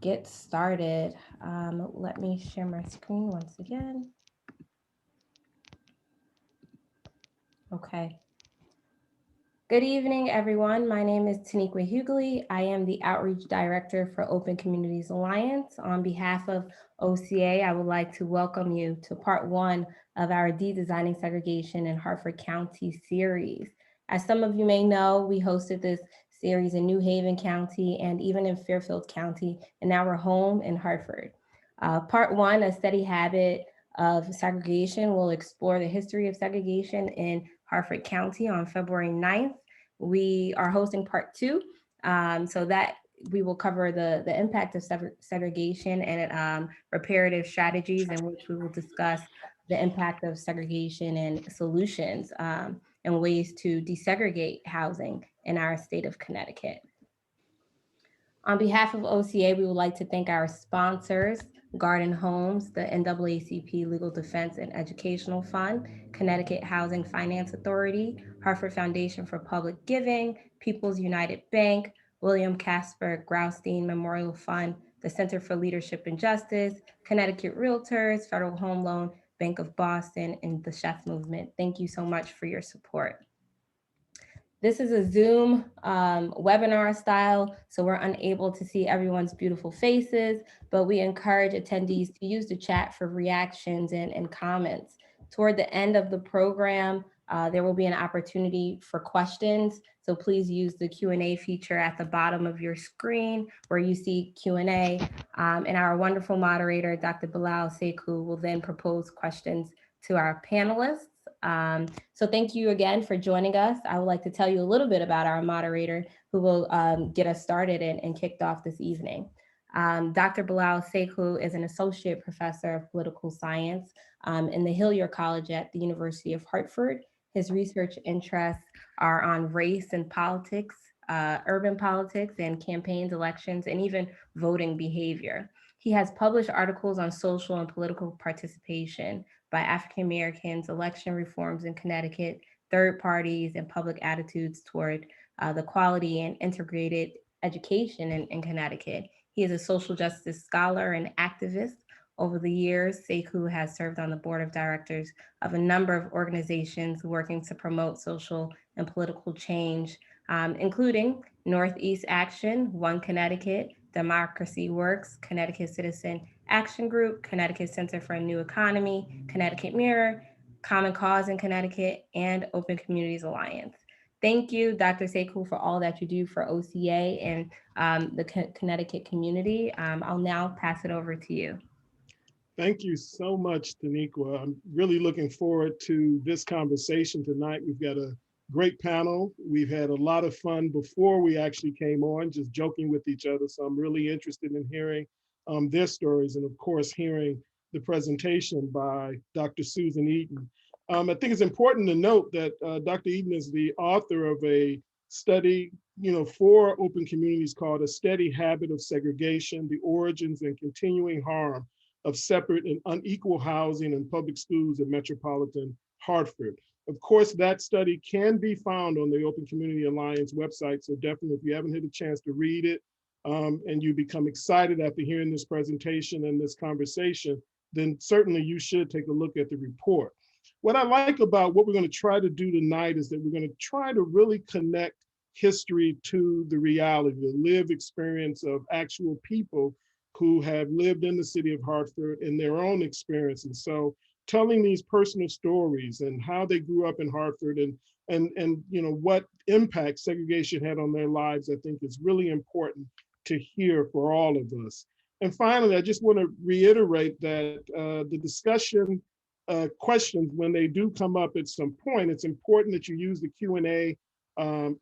Get started. Let me share my screen once again. Okay. Good evening, everyone. My name is Taniqua Hughley. I am the Outreach Director for Open Communities Alliance. On behalf of OCA, I would like to welcome you to part one of our De-Designing Segregation in Hartford County series. As some of you may know, we hosted this series in New Haven County and even in Fairfield County, and now we're home in Hartford. Part one, A Steady Habit of Segregation, will explore the history of segregation in Hartford County on February 9th. We are hosting part two, so that we will cover the impact of segregation and reparative strategies, in which we will discuss the impact of segregation and solutions and ways to desegregate housing in our state of Connecticut. On behalf of OCA, we would like to thank our sponsors, Garden Homes, the NAACP Legal Defense and Educational Fund, Connecticut Housing Finance Authority, Hartford Foundation for Public Giving, People's United Bank, William Casper Graustein Memorial Fund, the Center for Leadership and Justice, Connecticut Realtors, Federal Home Loan, Bank of Boston, and the Chef Movement. Thank you so much for your support. This is a Zoom webinar style, so we're unable to see everyone's beautiful faces, but we encourage attendees to use the chat for reactions and comments. Toward the end of the program, there will be an opportunity for questions, so please use the Q&A feature at the bottom of your screen where you see Q&A, and our wonderful moderator, Dr. Bilal Sekou, will then propose questions to our panelists. So thank you again for joining us. I would like to tell you a little bit about our moderator who will get us started and kicked off this evening. Dr. Bilal Sekou is an associate professor of political science in the Hillier College at the University of Hartford. His research interests are on race and politics, urban politics and campaigns, elections, and even voting behavior. He has published articles on social and political participation by African Americans, election reforms in Connecticut, third parties, and public attitudes toward the quality and integrated education in Connecticut. He is a social justice scholar and activist. Over the years, Sekou has served on the board of directors of a number of organizations working to promote social and political change, including Northeast Action, One Connecticut, Democracy Works, Connecticut Citizen Action Group, Connecticut Center for a New Economy, Connecticut Mirror, Common Cause in Connecticut, and Open Communities Alliance. Thank you, Dr. Sekou, for all that you do for OCA and the Connecticut community. I'll now pass it over to you. Thank you so much, Taniqua. I'm really looking forward to this conversation tonight. We've got a great panel. We've had a lot of fun before we actually came on, just joking with each other. So I'm really interested in hearing their stories and, of course, hearing the presentation by Dr. Susan Eaton. I think it's important to note that Dr. Eaton is the author of a study, for open communities called A Steady Habit of Segregation, the Origins and Continuing Harm of Separate and Unequal Housing in Public Schools in Metropolitan Hartford. Of course, that study can be found on the Open Community Alliance website, so definitely if you haven't had a chance to read it and you become excited after hearing this presentation and this conversation, then certainly you should take a look at the report. What I like about what we're going to try to do tonight is that we're going to try to really connect history to the reality, the lived experience of actual people who have lived in the city of Hartford in their own experiences. So telling these personal stories and how they grew up in Hartford and what impact segregation had on their lives, I think is really important to hear for all of us. And finally, I just want to reiterate that the discussion questions, when they do come up at some point, it's important that you use the Q&A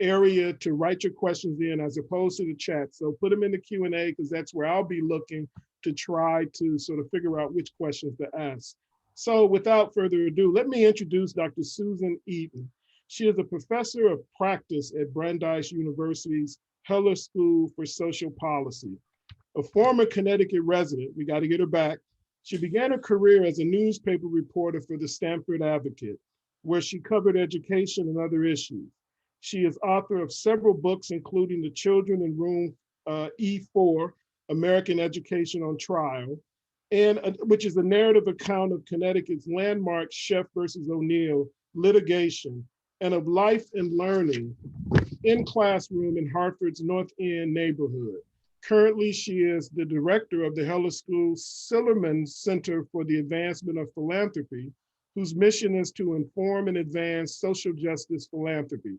area to write your questions in as opposed to the chat. So put them in the Q&A because that's where I'll be looking to try to sort of figure out which questions to ask. So without further ado, let me introduce Dr. Susan Eaton. She is a professor of practice at Brandeis University's Heller School for Social Policy. A former Connecticut resident, we got to get her back. She began her career as a newspaper reporter for the Stamford Advocate, where she covered education and other issues. She is author of several books, including The Children in Room E4, American Education on Trial, and which is a narrative account of Connecticut's landmark Sheff versus O'Neill litigation and of life and learning in classroom in Hartford's North End neighborhood. Currently, she is the director of the Heller School Sillerman Center for the Advancement of Philanthropy, whose mission is to inform and advance social justice philanthropy.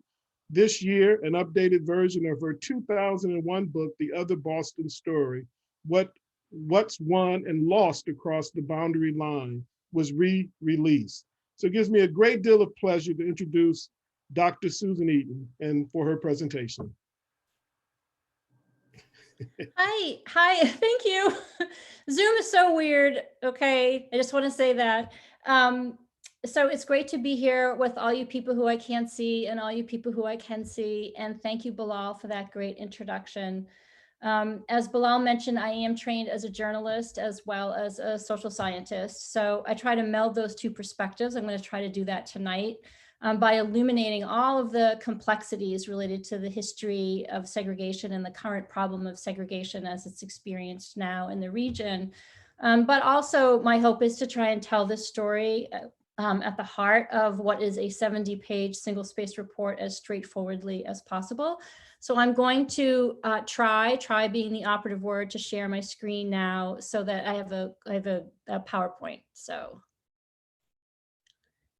This year, an updated version of her 2001 book, The Other Boston Story, What's Won and Lost Across the Boundary Line, was re-released. So it gives me a great deal of pleasure to introduce Dr. Susan Eaton and for her presentation. Hi, thank you. Zoom is so weird, okay? I just want to say that. So it's great to be here with all you people who I can't see and all you people who I can see. And thank you, Bilal, for that great introduction. As Bilal mentioned, I am trained as a journalist as well as a social scientist. So I try to meld those two perspectives. I'm going to try to do that tonight by illuminating all of the complexities related to the history of segregation and the current problem of segregation as it's experienced now in the region. But also my hope is to try and tell this story at the heart of what is a 70-page single-space report as straightforwardly as possible. So I'm going to try being the operative word, to share my screen now so that I have a PowerPoint. So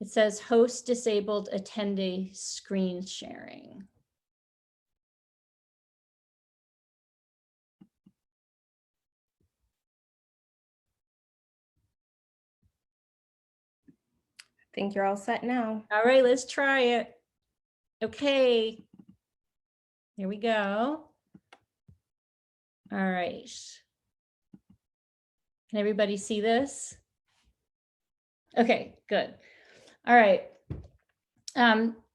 it says host disabled attendee screen sharing. I think you're all set now. All right, let's try it. Okay, here we go. All right. Can everybody see this? Okay, good. All right.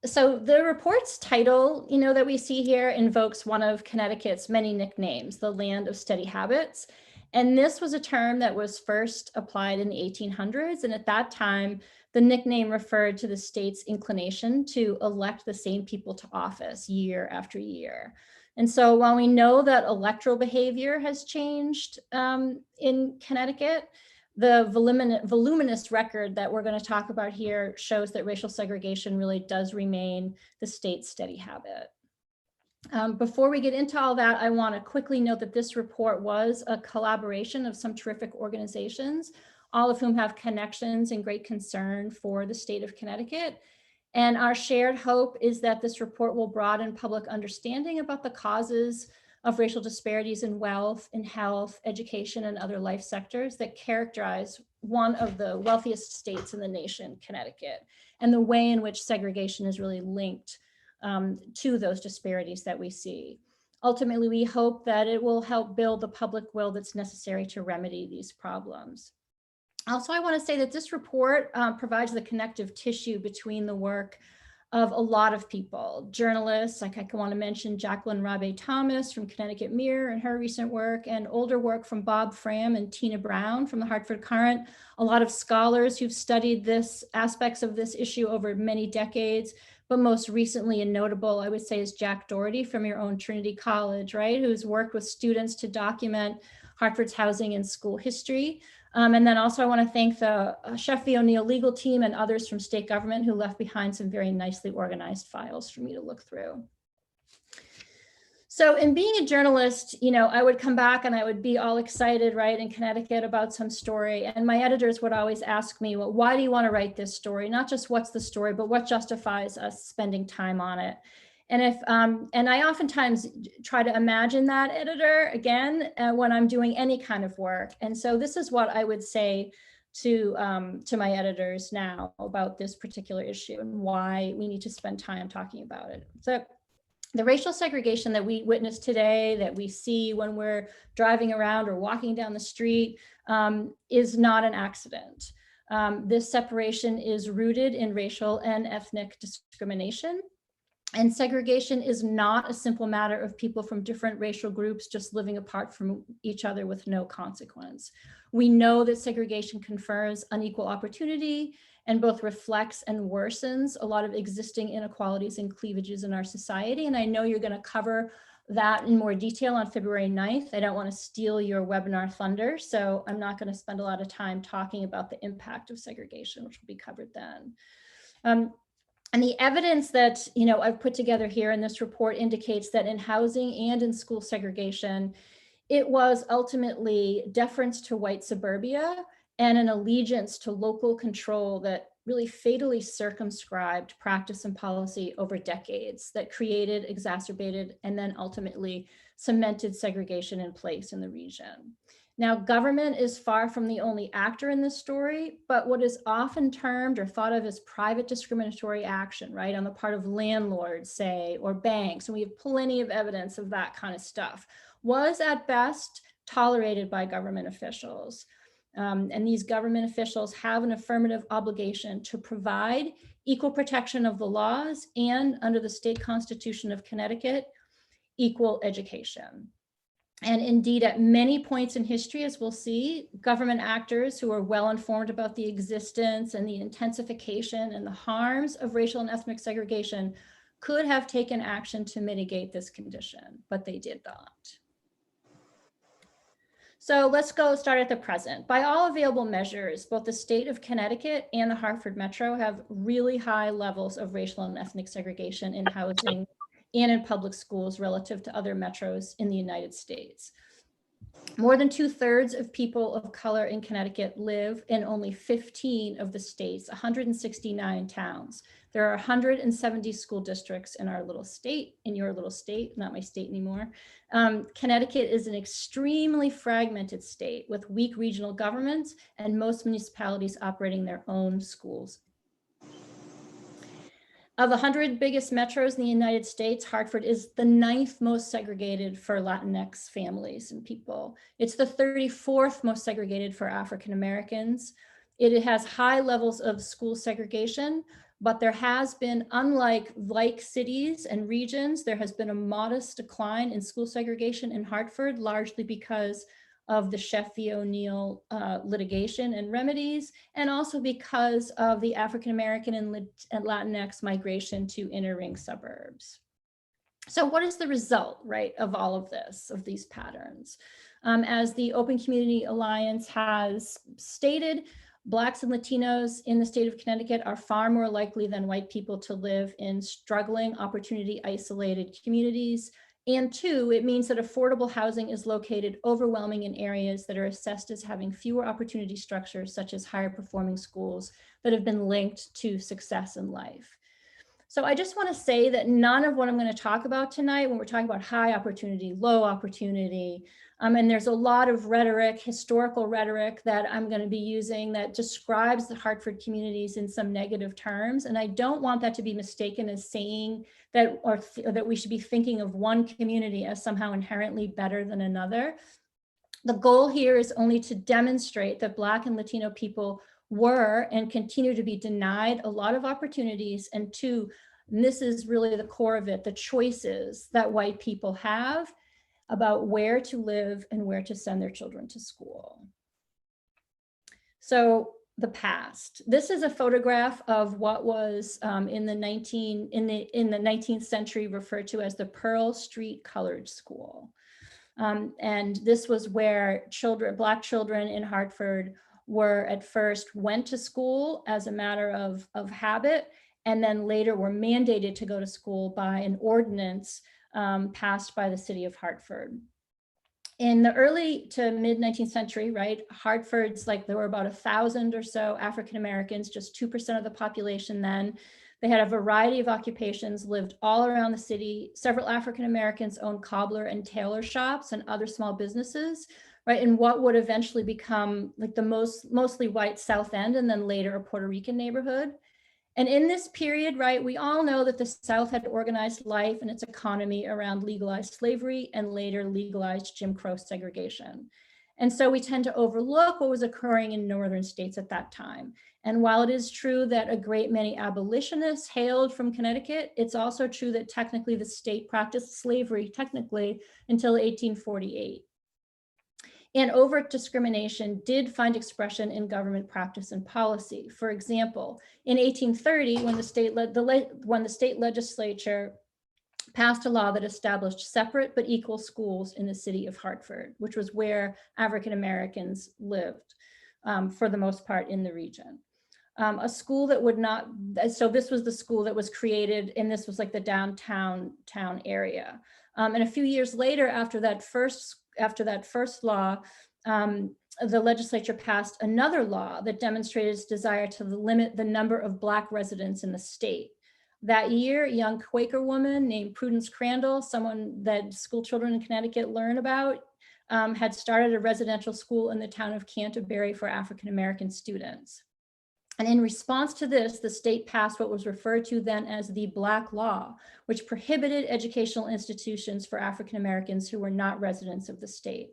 So the report's title, that we see here invokes one of Connecticut's many nicknames, the land of steady habits. And this was a term that was first applied in the 1800s. And at that time, the nickname referred to the state's inclination to elect the same people to office year after year. And so while we know that electoral behavior has changed in Connecticut, the voluminous record that we're going to talk about here shows that racial segregation really does remain the state's steady habit. Before we get into all that, I want to quickly note that this report was a collaboration of some terrific organizations, all of whom have connections and great concern for the state of Connecticut. And our shared hope is that this report will broaden public understanding about the causes of racial disparities in wealth, in health, education, and other life sectors that characterize one of the wealthiest states in the nation, Connecticut, and the way in which segregation is really linked to those disparities that we see. Ultimately, we hope that it will help build the public will that's necessary to remedy these problems. Also, I want to say that this report provides the connective tissue between the work of a lot of people, journalists, like I want to mention Jacqueline Rabe Thomas from Connecticut Mirror and her recent work, and older work from Bob Fram and Tina Brown from the Hartford Current, a lot of scholars who've studied aspects of this issue over many decades, but most recently and notable, I would say, is Jack Doherty from your own Trinity College, right? Who's worked with students to document Hartford's housing and school history. And then also I want to thank the Sheff v. O'Neill legal team and others from state government who left behind some very nicely organized files for me to look through. So in being a journalist, I would come back and I would be all excited, right, in Connecticut about some story. And my editors would always ask me, well, why do you want to write this story? Not just what's the story, but what justifies us spending time on it. And I oftentimes try to imagine that editor again when I'm doing any kind of work. And so this is what I would say to my editors now about this particular issue and why we need to spend time talking about it. So the racial segregation that we witness today, that we see when we're driving around or walking down the street, is not an accident. This separation is rooted in racial and ethnic discrimination. And segregation is not a simple matter of people from different racial groups just living apart from each other with no consequence. We know that segregation confers unequal opportunity and both reflects and worsens a lot of existing inequalities and cleavages in our society. And I know you're going to cover that in more detail on February 9th. I don't want to steal your webinar thunder, so I'm not going to spend a lot of time talking about the impact of segregation, which will be covered then. And the evidence that, I've put together here in this report indicates that in housing and in school segregation, it was ultimately deference to white suburbia and an allegiance to local control that really fatally circumscribed practice and policy over decades that created, exacerbated, and then ultimately cemented segregation in place in the region. Now, government is far from the only actor in this story, but what is often termed or thought of as private discriminatory action, right, on the part of landlords, say, or banks, and we have plenty of evidence of that kind of stuff, was at best tolerated by government officials. And these government officials have an affirmative obligation to provide equal protection of the laws and, under the state constitution of Connecticut, equal education. And indeed, at many points in history, as we'll see, government actors who are well informed about the existence and the intensification and the harms of racial and ethnic segregation could have taken action to mitigate this condition, but they did not. So let's go start at the present. By all available measures, both the state of Connecticut and the Hartford Metro have really high levels of racial and ethnic segregation in housing and in public schools relative to other metros in the United States. More than 2/3 of people of color in Connecticut live in only 15 of the state's 169 towns. There are 170 school districts in our little state, in your little state, not my state anymore. Connecticut is an extremely fragmented state with weak regional governments and most municipalities operating their own schools. Of the 100 biggest metros in the United States, Hartford is the 9th most segregated for Latinx families and people. It's the 34th most segregated for African Americans. It has high levels of school segregation, but there has been, unlike cities and regions, there has been a modest decline in school segregation in Hartford, largely because of the Chef V. O'Neill litigation and remedies, and also because of the African-American and Latinx migration to inner ring suburbs. So what is the result, right, of all of this, of these patterns? As the Open Community Alliance has stated, Blacks and Latinos in the state of Connecticut are far more likely than white people to live in struggling, opportunity isolated communities. And two, it means that affordable housing is located overwhelming in areas that are assessed as having fewer opportunity structures, such as higher performing schools that have been linked to success in life. So I just want to say that none of what I'm going to talk about tonight, when we're talking about high opportunity, low opportunity, and there's a lot of rhetoric, historical rhetoric that I'm going to be using that describes the Hartford communities in some negative terms. And I don't want that to be mistaken as saying that, that we should be thinking of one community as somehow inherently better than another. The goal here is only to demonstrate that Black and Latino people were and continue to be denied a lot of opportunities, and two, and this is really the core of it, the choices that white people have about where to live and where to send their children to school. So the past. This is a photograph of what was in the 19th century referred to as the Pearl Street Colored School. And this was where Black children in Hartford were at first went to school as a matter of habit, and then later were mandated to go to school by an ordinance passed by the city of Hartford. In the early to mid 19th century, right, Hartford's there were about 1,000 or so African Americans, just 2% of the population then. They had a variety of occupations, lived all around the city. Several African Americans owned cobbler and tailor shops and other small businesses, right, in what would eventually become the mostly white South End, and then later a Puerto Rican neighborhood. And in this period, right, we all know that the South had organized life and its economy around legalized slavery and later legalized Jim Crow segregation. And so we tend to overlook what was occurring in northern states at that time. And while it is true that a great many abolitionists hailed from Connecticut, it's also true that technically the state practiced slavery technically until 1848. And overt discrimination did find expression in government practice and policy. For example, in 1830, when the state legislature passed a law that established separate but equal schools in the city of Hartford, which was where African Americans lived for the most part in the region. A school that would not, so this was the school that was created, and this was like the downtown area. And a few years later, after that first law, the legislature passed another law that demonstrated its desire to limit the number of Black residents in the state. That year, a young Quaker woman named Prudence Crandall, someone that school children in Connecticut learn about, had started a residential school in the town of Canterbury for African American students. And in response to this, the state passed what was referred to then as the Black Law, which prohibited educational institutions for African Americans who were not residents of the state.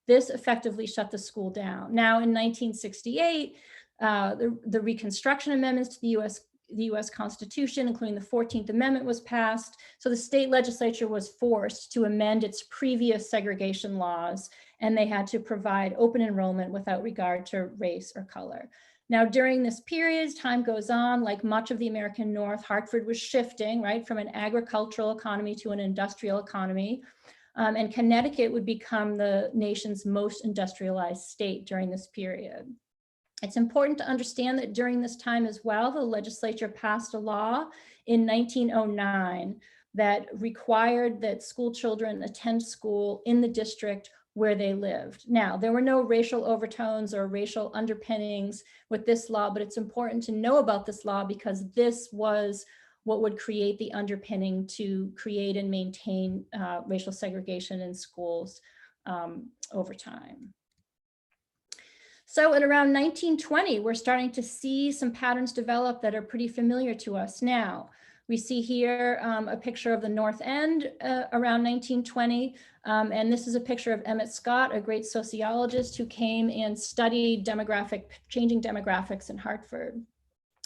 This effectively shut the school down. Now, in 1968, the Reconstruction Amendments to the US Constitution, including the 14th Amendment, was passed. So the state legislature was forced to amend its previous segregation laws, and they had to provide open enrollment without regard to race or color. Now, during this period, as time goes on, like much of the American North, Hartford was shifting, right, from an agricultural economy to an industrial economy. And Connecticut would become the nation's most industrialized state during this period. It's important to understand that during this time as well, the legislature passed a law in 1909 that required that school children attend school in the district where they lived. Now, there were no racial overtones or racial underpinnings with this law, but it's important to know about this law because this was what would create the underpinning to create and maintain racial segregation in schools over time. So at around 1920, we're starting to see some patterns develop that are pretty familiar to us now. We see here a picture of the North End around 1920. And this is a picture of Emmett Scott, a great sociologist who came and studied changing demographics in Hartford.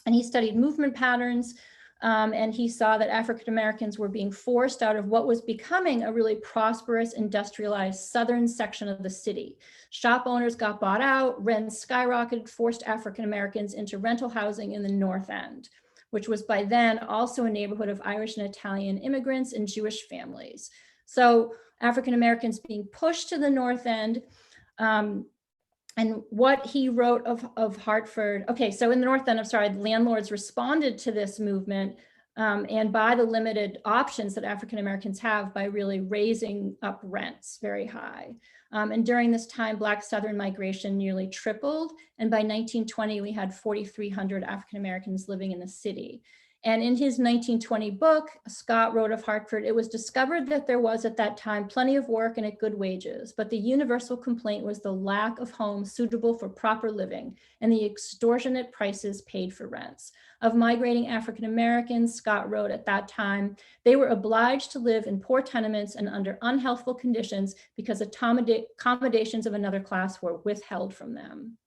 And he studied movement patterns, and he saw that African Americans were being forced out of what was becoming a really prosperous, industrialized southern section of the city. Shop owners got bought out, rents skyrocketed, forced African Americans into rental housing in the North End, which was by then also a neighborhood of Irish and Italian immigrants and Jewish families. So African Americans being pushed to the North End. And what he wrote of Hartford, okay, so in the North End, I'm sorry, landlords responded to this movement and by the limited options that African Americans have by really raising up rents very high. And during this time, Black Southern migration nearly tripled. And by 1920, we had 4,300 African Americans living in the city. And in his 1920 book, Scott wrote of Hartford, it was discovered that there was at that time plenty of work and at good wages, but the universal complaint was the lack of homes suitable for proper living and the extortionate prices paid for rents. Of migrating African Americans, Scott wrote at that time, they were obliged to live in poor tenements and under unhealthful conditions because accommodations of another class were withheld from them.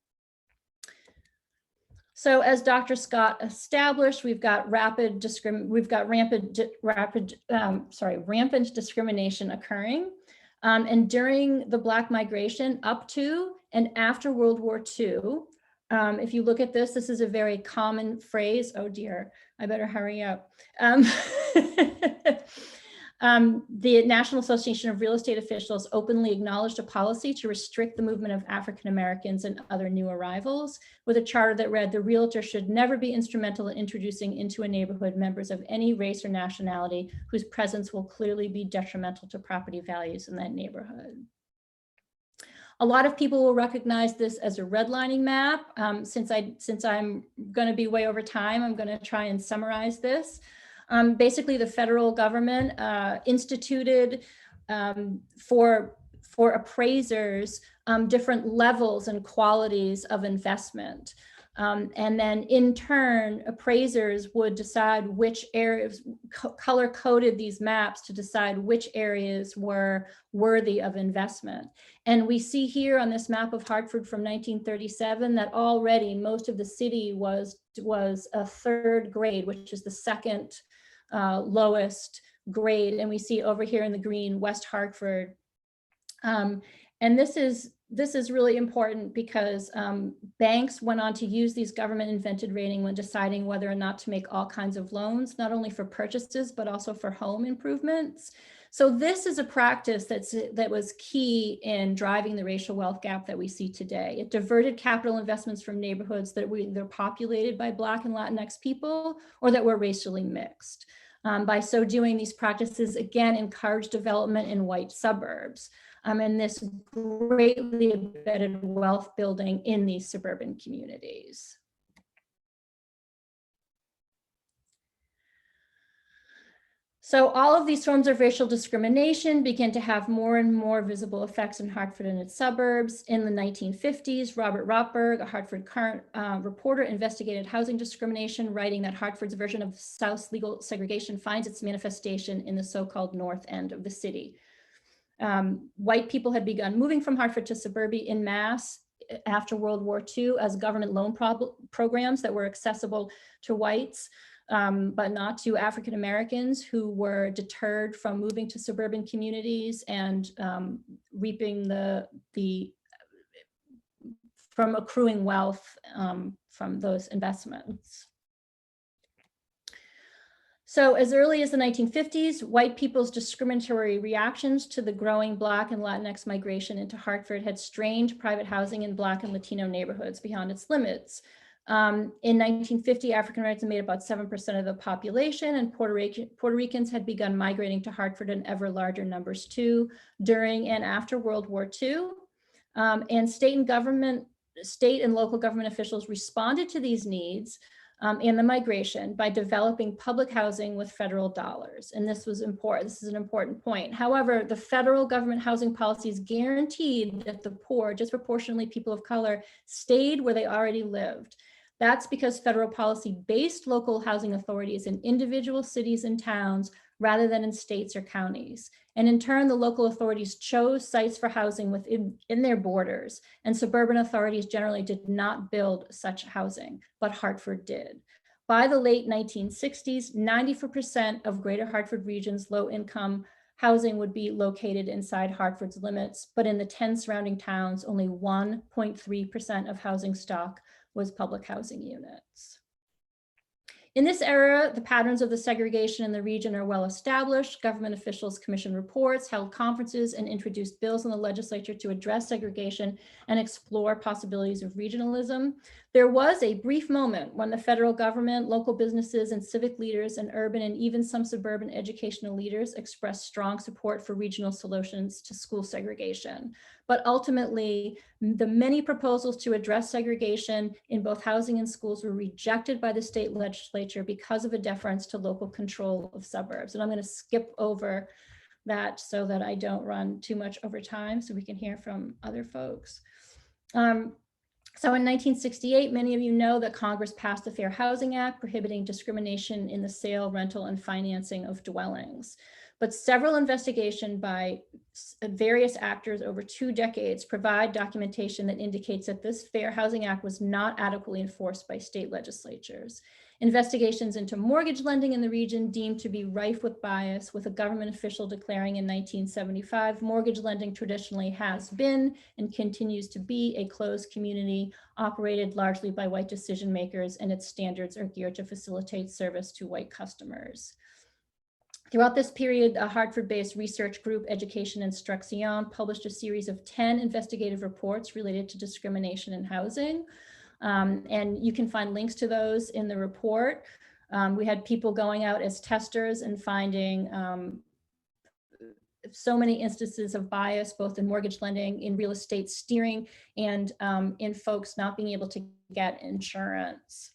So as Dr. Scott established, we've got rampant discrimination occurring. And during the Black migration up to and after World War II, if you look at this, this is a very common phrase. Oh dear, I better hurry up. The National Association of Real Estate Officials openly acknowledged a policy to restrict the movement of African Americans and other new arrivals with a charter that read, the realtor should never be instrumental in introducing into a neighborhood members of any race or nationality whose presence will clearly be detrimental to property values in that neighborhood. A lot of people will recognize this as a redlining map. Since I'm going to be way over time, I'm going to try and summarize this. Basically, the federal government instituted for appraisers different levels and qualities of investment. And then in turn, appraisers would decide which areas, color-coded these maps to decide which areas were worthy of investment. And we see here on this map of Hartford from 1937 that already most of the city was a third grade, which is the second lowest grade. And we see over here in the green, West Hartford. And this is this is really important because banks went on to use these government invented rating when deciding whether or not to make all kinds of loans, not only for purchases, but also for home improvements. So this is a practice that was key in driving the racial wealth gap that we see today. It diverted capital investments from neighborhoods that were either populated by Black and Latinx people or that were racially mixed. By so doing, these practices again encouraged development in white suburbs. And this greatly embedded wealth building in these suburban communities. So all of these forms of racial discrimination began to have more and more visible effects in Hartford and its suburbs. In the 1950s, Robert Rotberg, a Hartford reporter, investigated housing discrimination, writing that Hartford's version of South's legal segregation finds its manifestation in the so-called north end of the city. White people had begun moving from Hartford to suburbia en masse after World War II as government loan programs that were accessible to whites, but not to African Americans, who were deterred from moving to suburban communities and reaping from accruing wealth from those investments. So as early as the 1950s, white people's discriminatory reactions to the growing Black and Latinx migration into Hartford had strained private housing in Black and Latino neighborhoods beyond its limits. In 1950, African Americans made about 7% of the population, and Puerto Ricans had begun migrating to Hartford in ever larger numbers too, during and after World War II. And state and local government officials responded to these needs and the migration by developing public housing with federal dollars. And this was important. This is an important point. However, the federal government housing policies guaranteed that the poor, disproportionately people of color, stayed where they already lived. That's because federal policy based local housing authorities in individual cities and towns rather than in states or counties. And in turn, the local authorities chose sites for housing within their borders, and suburban authorities generally did not build such housing, but Hartford did. By the late 1960s, 94% of Greater Hartford region's low-income housing would be located inside Hartford's limits, but in the 10 surrounding towns, only 1.3% of housing stock was public housing units. In this era, the patterns of the segregation in the region are well established. Government officials commissioned reports, held conferences, and introduced bills in the legislature to address segregation and explore possibilities of regionalism. There was a brief moment when the federal government, local businesses, and civic leaders, and urban and even some suburban educational leaders expressed strong support for regional solutions to school segregation. But ultimately, the many proposals to address segregation in both housing and schools were rejected by the state legislature because of a deference to local control of suburbs. And I'm going to skip over that so that I don't run too much over time so we can hear from other folks. So in 1968, many of you know that Congress passed the Fair Housing Act, prohibiting discrimination in the sale, rental, and financing of dwellings. But several investigations by various actors over 2 decades provide documentation that indicates that this Fair Housing Act was not adequately enforced by state legislatures. Investigations into mortgage lending in the region deemed to be rife with bias, with a government official declaring in 1975, mortgage lending traditionally has been and continues to be a closed community operated largely by white decision makers, and its standards are geared to facilitate service to white customers. Throughout this period, a Hartford-based research group, Education Instruction, published a series of 10 investigative reports related to discrimination in housing. And you can find links to those in the report. We had people going out as testers and finding so many instances of bias, both in mortgage lending, in real estate steering, and in folks not being able to get insurance.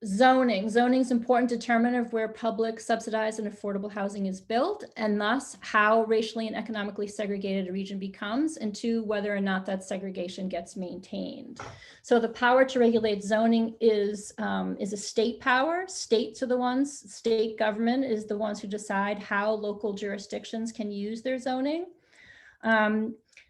Zoning is an important determinant of where public, subsidized, and affordable housing is built, and thus how racially and economically segregated a region becomes, and 2, whether or not that segregation gets maintained. So the power to regulate zoning is a state power. State government is the ones who decide how local jurisdictions can use their zoning.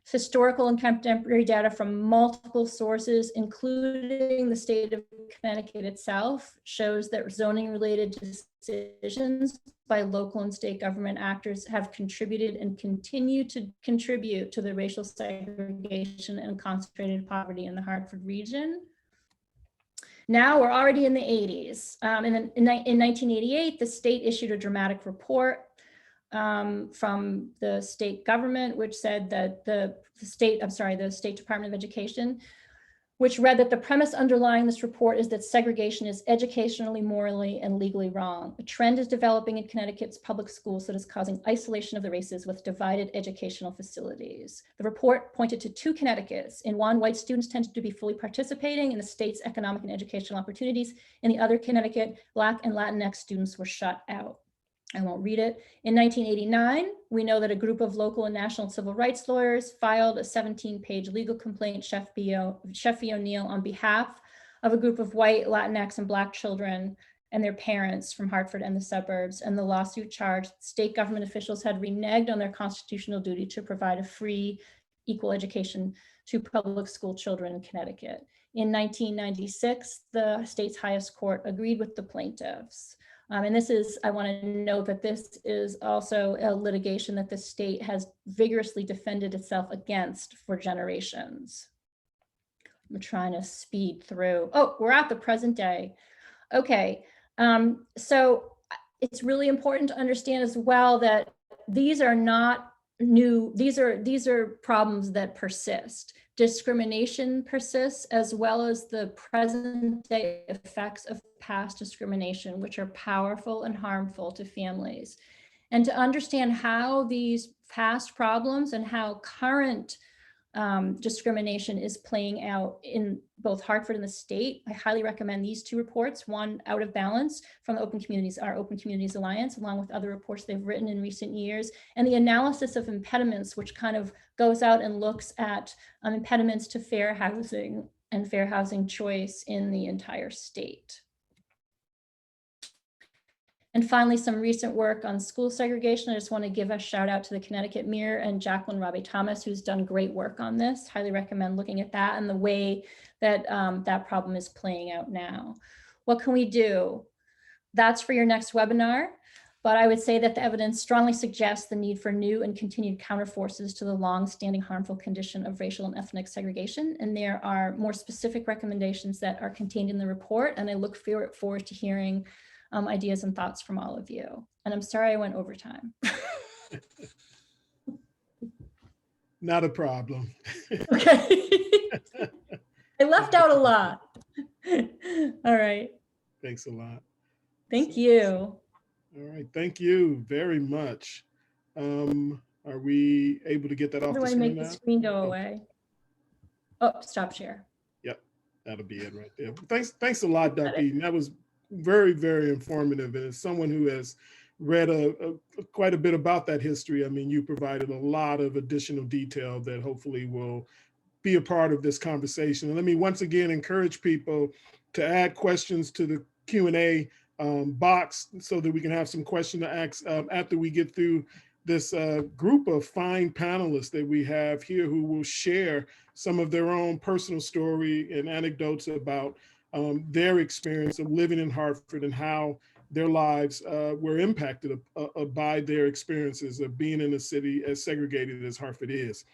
Historical and contemporary data from multiple sources, including the state of Connecticut itself, shows that zoning-related decisions by local and state government actors have contributed and continue to contribute to the racial segregation and concentrated poverty in the Hartford region. Now we're already in the 80s. In 1988, the state issued a dramatic report from the state government, which said that the State Department of Education, which read that the premise underlying this report is that segregation is educationally, morally, and legally wrong. A trend is developing in Connecticut's public schools that is causing isolation of the races with divided educational facilities. The report pointed to two Connecticut's. In one, white students tended to be fully participating in the state's economic and educational opportunities. In the other Connecticut, Black and Latinx students were shut out. I won't read it. In 1989, we know that a group of local and national civil rights lawyers filed a 17-page legal complaint, Sheffy O'Neill, on behalf of a group of white, Latinx, and Black children and their parents from Hartford and the suburbs. And the lawsuit charged state government officials had reneged on their constitutional duty to provide a free, equal education to public school children in Connecticut. In 1996, the state's highest court agreed with the plaintiffs. And this is, I want to note that this is also a litigation that the state has vigorously defended itself against for generations. I'm trying to speed through. Oh, we're at the present day. Okay, so it's really important to understand as well that these are not new, these are problems that persist. Discrimination persists, as well as the present day effects of past discrimination, which are powerful and harmful to families. And to understand how these past problems and how current discrimination is playing out in both Hartford and the state, I highly recommend these two reports, one, Out of Balance, from the our Open Communities Alliance, along with other reports they've written in recent years, and the Analysis of Impediments, which kind of goes out and looks at impediments to fair housing and fair housing choice in the entire state. And finally, some recent work on school segregation. I just want to give a shout out to the Connecticut Mirror and Jacqueline Robbie Thomas, who's done great work on this. Highly recommend looking at that and the way that that problem is playing out now. What can we do? That's for your next webinar. But I would say that the evidence strongly suggests the need for new and continued counterforces to the long-standing harmful condition of racial and ethnic segregation. And there are more specific recommendations that are contained in the report. And I look forward to hearing ideas and thoughts from all of you. And I'm sorry I went over time. Not a problem. Okay. I left out a lot. All right. Thanks a lot. Thank you. All right, thank you very much. Are we able to get that off the screen now? How do I make the screen go away? Oh, stop share. Yep, that'll be it right there. Thanks a lot, Dr. Eaton. That was very, very informative. And as someone who has read quite a bit about that history, I mean, you provided a lot of additional detail that hopefully will be a part of this conversation. And let me once again encourage people to add questions to the Q&A box so that we can have some questions to ask after we get through this group of fine panelists that we have here who will share some of their own personal story and anecdotes about their experience of living in Hartford and how their lives were impacted by their experiences of being in a city as segregated as Hartford is.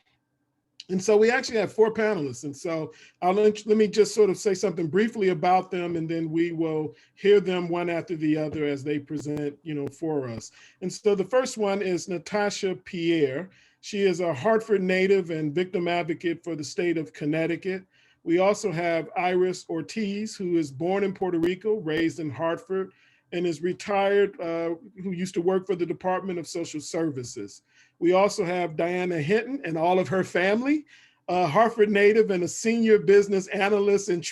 And so we actually have 4 panelists. And so let me just sort of say something briefly about them, and then we will hear them one after the other as they present, for us. And so the first one is Natasha Pierre. She is a Hartford native and victim advocate for the state of Connecticut. We also have Iris Ortiz, who is born in Puerto Rico, raised in Hartford, and is retired, who used to work for the Department of Social Services. We also have Diana Hinton and all of her family, Hartford native and a senior business analyst and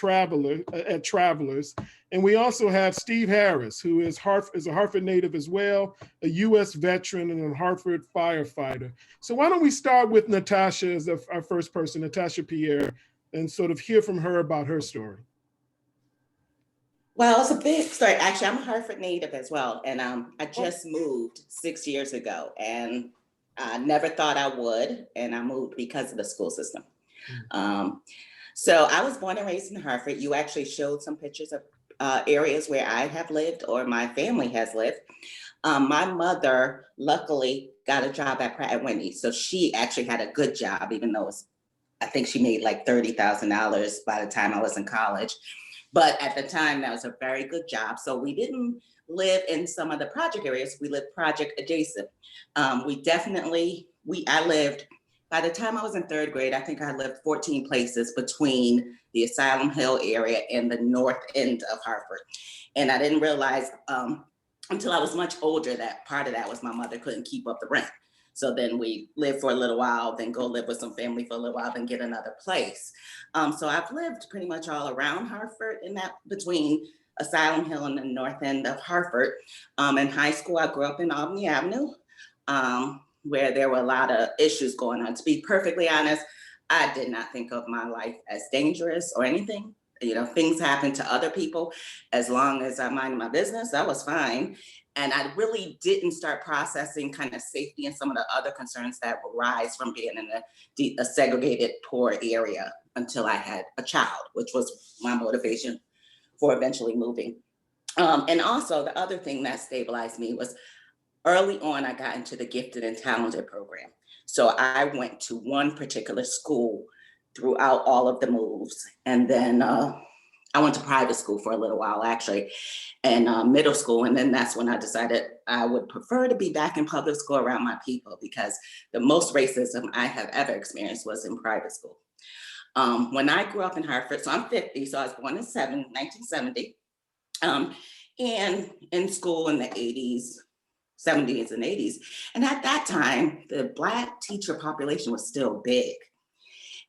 at Travelers. And we also have Steve Harris, who is a Hartford native as well, a US veteran and a Hartford firefighter. So why don't we start with Natasha as our first person, Natasha Pierre, and sort of hear from her about her story. Well, it's a big story. Actually, I'm a Hartford native as well. And I just moved 6 years ago. And I never thought I would, and I moved because of the school system. So I was born and raised in Hartford. You actually showed some pictures of areas where I have lived or my family has lived. My mother luckily got a job at Pratt & Whitney. So she actually had a good job, even though I think she made like $30,000 by the time I was in college. But at the time, that was a very good job. So we didn't live in some of the project areas. We lived project adjacent. I lived, by the time I was in third grade, I think I lived 14 places between the Asylum Hill area and the north end of Hartford. And I didn't realize until I was much older that part of that was my mother couldn't keep up the rent. So then we lived for a little while, then go live with some family for a little while, then get another place. So I've lived pretty much all around Hartford, and that between Asylum Hill and the north end of Hartford. In high school, I grew up in Albany Avenue, where there were a lot of issues going on. To be perfectly honest, I did not think of my life as dangerous or anything. You know, things happen to other people. As long as I minded my business, that was fine. And I really didn't start processing kind of safety and some of the other concerns that arise from being in a segregated, poor area until I had a child, which was my motivation for eventually moving. And also the other thing that stabilized me was early on, I got into the gifted and talented program. So I went to one particular school throughout all of the moves. And then I went to private school for a little while, actually, and middle school. And then that's when I decided I would prefer to be back in public school around my people, because the most racism I have ever experienced was in private school. When I grew up in Hartford, so I'm 50, so I was born in 1970, and in school in the 80s, 70s and 80s. And at that time, the Black teacher population was still big,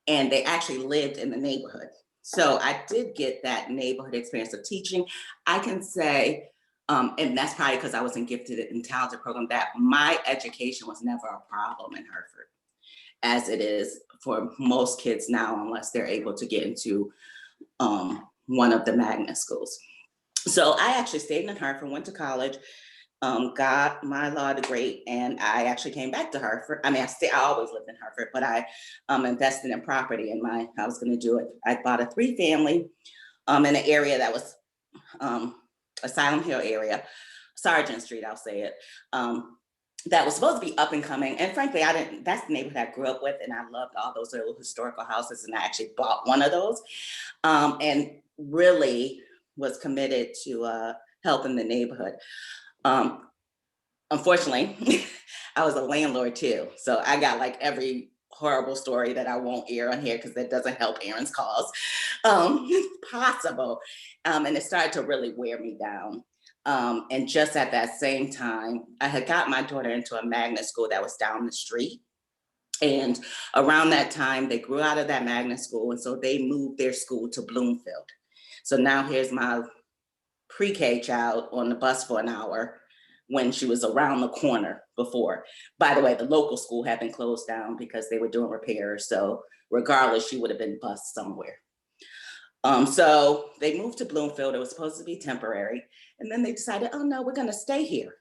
and they actually lived in the neighborhood. So I did get that neighborhood experience of teaching. I can say, and that's probably because I was in gifted and talented program, that my education was never a problem in Hartford, as it is for most kids now, unless they're able to get into one of the magnet schools. So I actually stayed in Hartford, went to college, got my law degree, and I actually came back to Hartford. I mean, I always lived in Hartford, but I invested in property I was gonna do it. I bought a 3-family in an area that was Asylum Hill area, Sargent Street, I'll say it. That was supposed to be up and coming. And frankly, that's the neighborhood I grew up with, and I loved all those little historical houses, and I actually bought one of those, and really was committed to helping the neighborhood. Unfortunately, I was a landlord too. So I got like every horrible story that I won't air on here because that doesn't help Aaron's cause possible. And it started to really wear me down. And just at that same time, I had got my daughter into a magnet school that was down the street. And around that time, they grew out of that magnet school. And so they moved their school to Bloomfield. So now here's my pre-K child on the bus for an hour when she was around the corner before. By the way, the local school had been closed down because they were doing repairs. So regardless, she would have been bused somewhere. So they moved to Bloomfield. It was supposed to be temporary. And then they decided, oh no, we're gonna stay here.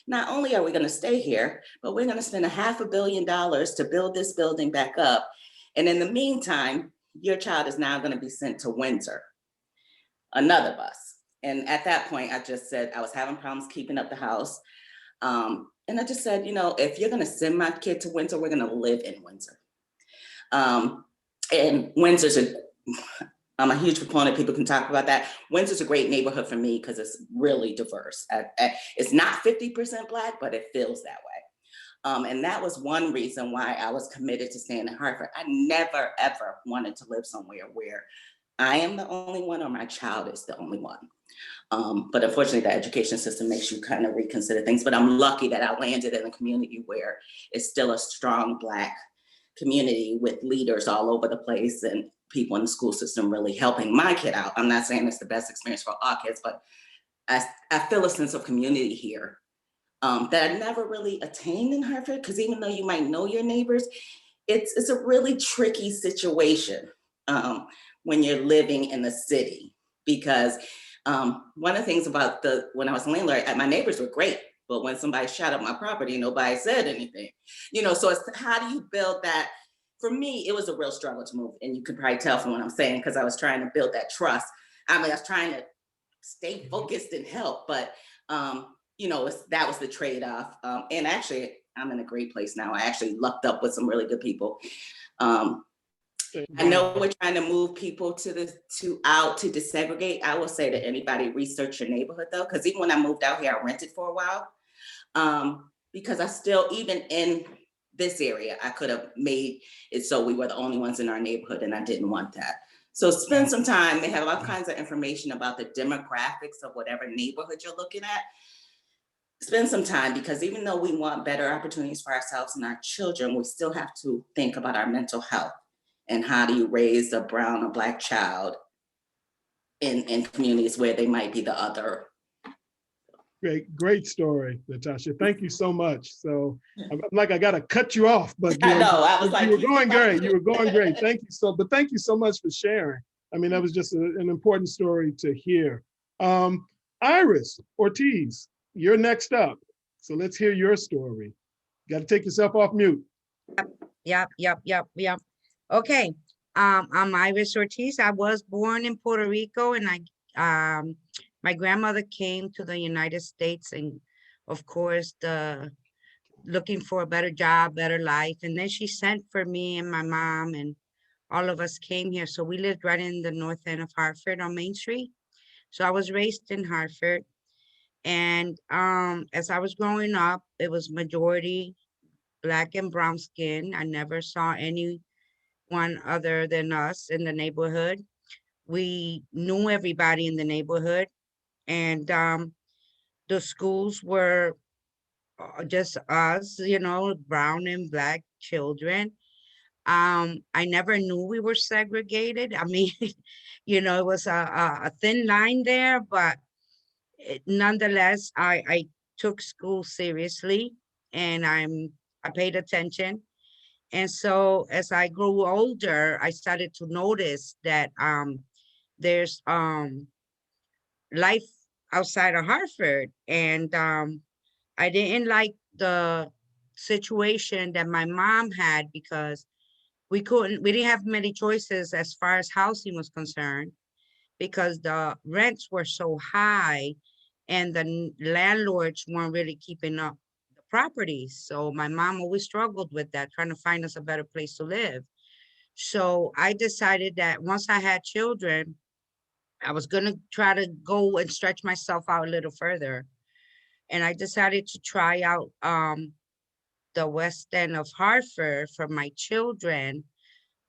Not only are we gonna stay here, but we're gonna spend $500 million to build this building back up. And in the meantime, your child is now gonna be sent to Windsor, another bus. And at that point, I just said, I was having problems keeping up the house. And I just said, if you're gonna send my kid to Windsor, we're gonna live in Windsor. And I'm a huge proponent, people can talk about that. Windsor's a great neighborhood for me because it's really diverse. It's not 50% Black, but it feels that way. And that was one reason why I was committed to staying in Hartford. I never, ever wanted to live somewhere where I am the only one or my child is the only one. But unfortunately, the education system makes you kind of reconsider things. But I'm lucky that I landed in a community where it's still a strong Black community with leaders all over the place and people in the school system really helping my kid out. I'm not saying it's the best experience for all kids, but I feel a sense of community here that I never really attained in Hartford, because even though you might know your neighbors, it's a really tricky situation when you're living in the city, because one of the things about when I was a landlord, my neighbors were great. But when somebody shot up my property, nobody said anything. So it's how do you build that? For me, it was a real struggle to move. And you could probably tell from what I'm saying, because I was trying to build that trust. I mean, I was trying to stay focused and help, but that was the trade-off. And actually, I'm in a great place now. I actually lucked up with some really good people. I know we're trying to move people to desegregate. I will say to anybody, research your neighborhood though, because even when I moved out here, I rented for a while. Because I still, even in this area, I could have made it so we were the only ones in our neighborhood, and I didn't want that. So spend some time. They have all kinds of information about the demographics of whatever neighborhood you're looking at. Spend some time, because even though we want better opportunities for ourselves and our children, we still have to think about our mental health. And how do you raise a brown or Black child in communities where they might be the other? Great story, Natasha. Thank you so much. So I'm like, I got to cut you off, but I know, I was like, you were going great. You were going great. Thank you so much for sharing. I mean, that was just an important story to hear. Iris Ortiz, you're next up. So let's hear your story. You got to take yourself off mute. Yep. Okay. I'm Iris Ortiz. I was born in Puerto Rico, and my grandmother came to the United States, and of course, looking for a better job, better life. And then she sent for me and my mom, and all of us came here. So we lived right in the north end of Hartford on Main Street. So I was raised in Hartford. And as I was growing up, it was majority Black and brown skin. I never saw anyone other than us in the neighborhood. We knew everybody in the neighborhood, and the schools were just us, brown and Black children. I never knew we were segregated. I mean, it was a thin line there, but nonetheless, I took school seriously, and I paid attention. And so as I grew older, I started to notice that there's life outside of Hartford. And I didn't like the situation that my mom had, because we didn't have many choices as far as housing was concerned, because the rents were so high and the landlords weren't really keeping up the properties. So my mom always struggled with that, trying to find us a better place to live. So I decided that once I had children, I was going to try to go and stretch myself out a little further. And I decided to try out the west end of Hartford for my children,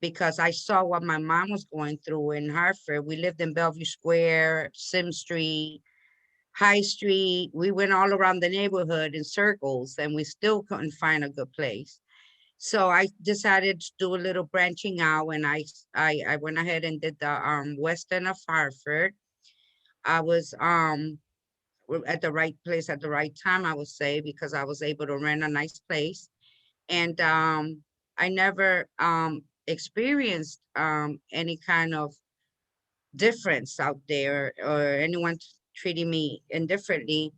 because I saw what my mom was going through in Hartford. We lived in Bellevue Square, Sim Street, High Street. We went all around the neighborhood in circles, and we still couldn't find a good place. So I decided to do a little branching out, and I went ahead and did the west end of Hartford. I was at the right place at the right time, I would say, because I was able to rent a nice place. And I never experienced any kind of difference out there, or anyone treating me indifferently.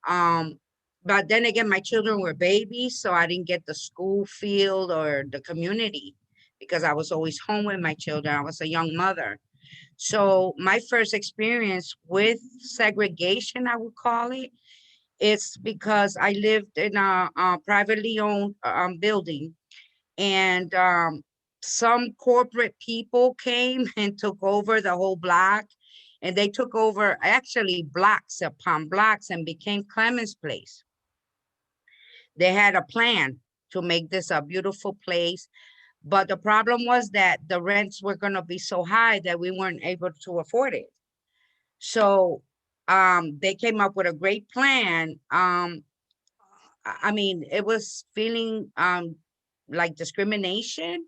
But then again, my children were babies, so I didn't get the school feel or the community, because I was always home with my children. I was a young mother. So my first experience with segregation, I would call it, it's because I lived in a privately owned building, and some corporate people came and took over the whole block, and they took over actually blocks upon blocks and became Clemens Place. They had a plan to make this a beautiful place, but the problem was that the rents were going to be so high that we weren't able to afford it. So they came up with a great plan. I mean, it was feeling like discrimination,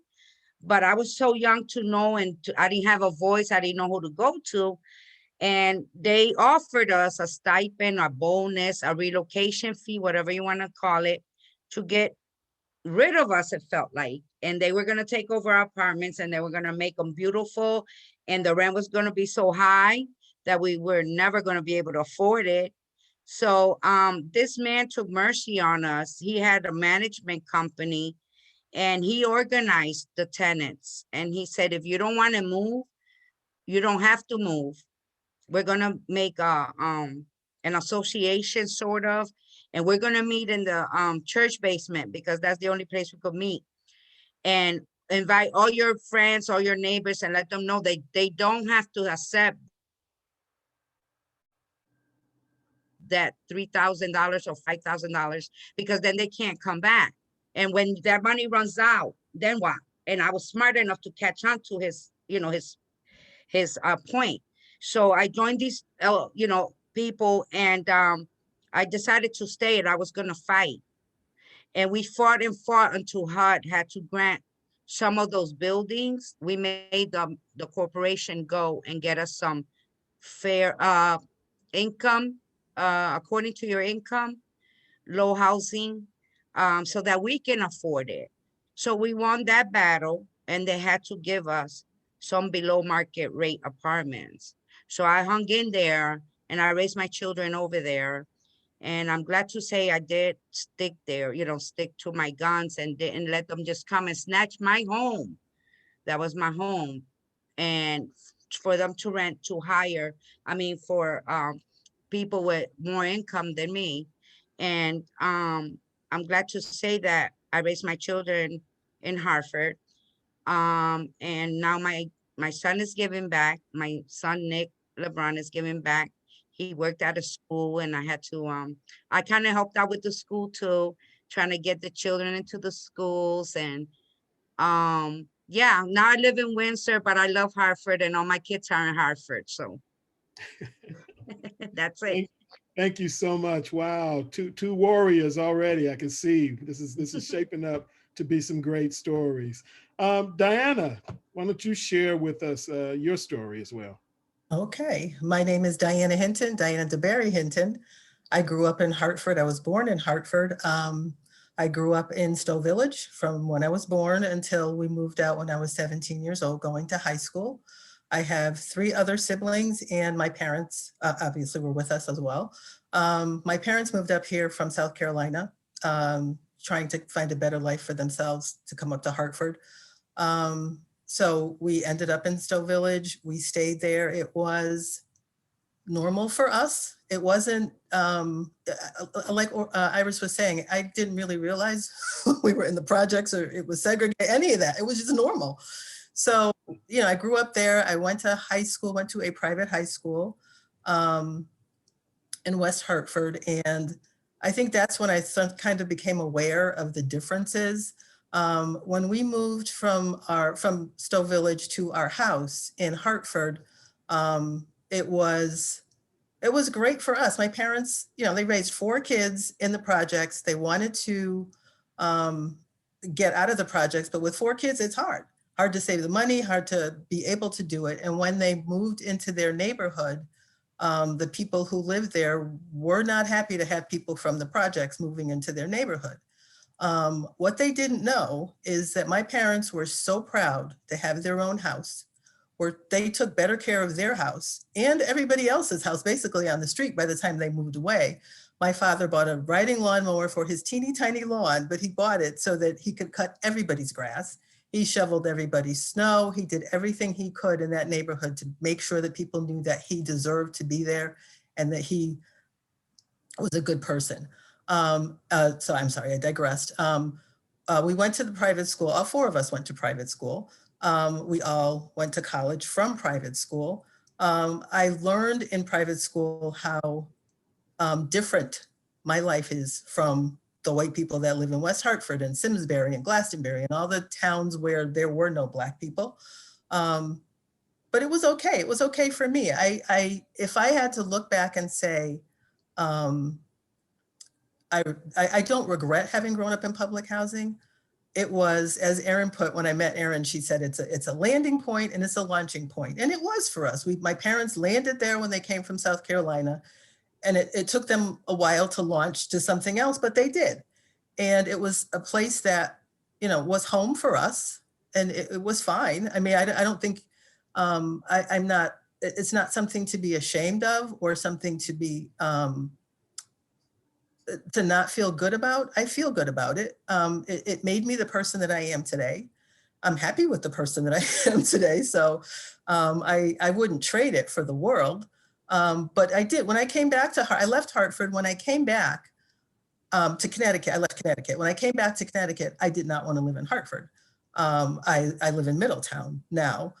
but I was so young to know, and I didn't have a voice. I didn't know who to go to. And they offered us a stipend, a bonus, a relocation fee, whatever you want to call it, to get rid of us, it felt like. And they were going to take over our apartments, and they were going to make them beautiful. And the rent was going to be so high that we were never going to be able to afford it. So this man took mercy on us. He had a management company and he organized the tenants. And he said, if you don't want to move, you don't have to move. We're gonna make an association sort of, and we're gonna meet in the church basement because that's the only place we could meet. And invite all your friends, all your neighbors, and let them know they don't have to accept that $3,000 or $5,000 because then they can't come back. And when that money runs out, then what? And I was smart enough to catch on to his, his point. So I joined these, people, and I decided to stay, and I was gonna fight. And we fought and fought until HUD had to grant some of those buildings. We made the corporation go and get us some fair income, according to your income, low housing, so that we can afford it. So we won that battle, and they had to give us some below market rate apartments. So I hung in there and I raised my children over there. And I'm glad to say I did stick there, stick to my guns and didn't let them just come and snatch my home. That was my home. And for them to rent to hire, for people with more income than me. And I'm glad to say that I raised my children in Hartford. And now my son is giving back. My son, Nick LeBron, is giving back. He worked at a school, and I had to, I kind of helped out with the school too, trying to get the children into the schools. And yeah, now I live in Windsor, but I love Hartford, and all my kids are in Hartford. So that's it. Thank you so much. Wow, two warriors already. I can see this is shaping up to be some great stories. Diana, why don't you share with us your story as well? Okay, my name is Diana Hinton, Diana DeBerry Hinton. I grew up in Hartford. I was born in Hartford. I grew up in Stowe Village from when I was born until we moved out when I was 17 years old, going to high school. I have 3 other siblings, and my parents obviously were with us as well. My parents moved up here from South Carolina, trying to find a better life for themselves, to come up to Hartford. So we ended up in Stowe Village. We stayed there. It was normal for us. It wasn't like Iris was saying, I didn't really realize we were in the projects or it was segregated, any of that. It was just normal. So, I grew up there. I went to high school, went to a private high school in West Hartford. And I think that's when I kind of became aware of the differences. When we moved from Stowe Village to our house in Hartford, it was great for us. My parents, they raised 4 kids in the projects. They wanted to get out of the projects, but with 4 kids, it's hard to save the money, hard to be able to do it. And when they moved into their neighborhood, the people who lived there were not happy to have people from the projects moving into their neighborhood. What they didn't know is that my parents were so proud to have their own house, where they took better care of their house and everybody else's house basically on the street by the time they moved away. My father bought a riding lawnmower for his teeny tiny lawn, but he bought it so that he could cut everybody's grass. He shoveled everybody's snow. He did everything he could in that neighborhood to make sure that people knew that he deserved to be there and that he was a good person. So I'm sorry, I digressed. We went to the private school. All 4 of us went to private school. We all went to college from private school. I learned in private school how different my life is from the white people that live in West Hartford and Simsbury and Glastonbury and all the towns where there were no Black people. But it was okay. It was okay for me. If I had to look back and say, I don't regret having grown up in public housing. It was, as Erin put, when I met Erin, she said it's a landing point and it's a launching point. And it was for us. My parents landed there when they came from South Carolina. And it took them a while to launch to something else, but they did. And it was a place that, was home for us. And it was fine. I mean, I don't think, it's not something to be ashamed of or something to be to not feel good about. I feel good about it. It made me the person that I am today. I'm happy with the person that I am today. So I wouldn't trade it for the world. But I did, when I came back to, I left Hartford. When I came back to Connecticut, I left Connecticut. When I came back to Connecticut, I did not want to live in Hartford. I live in Middletown now.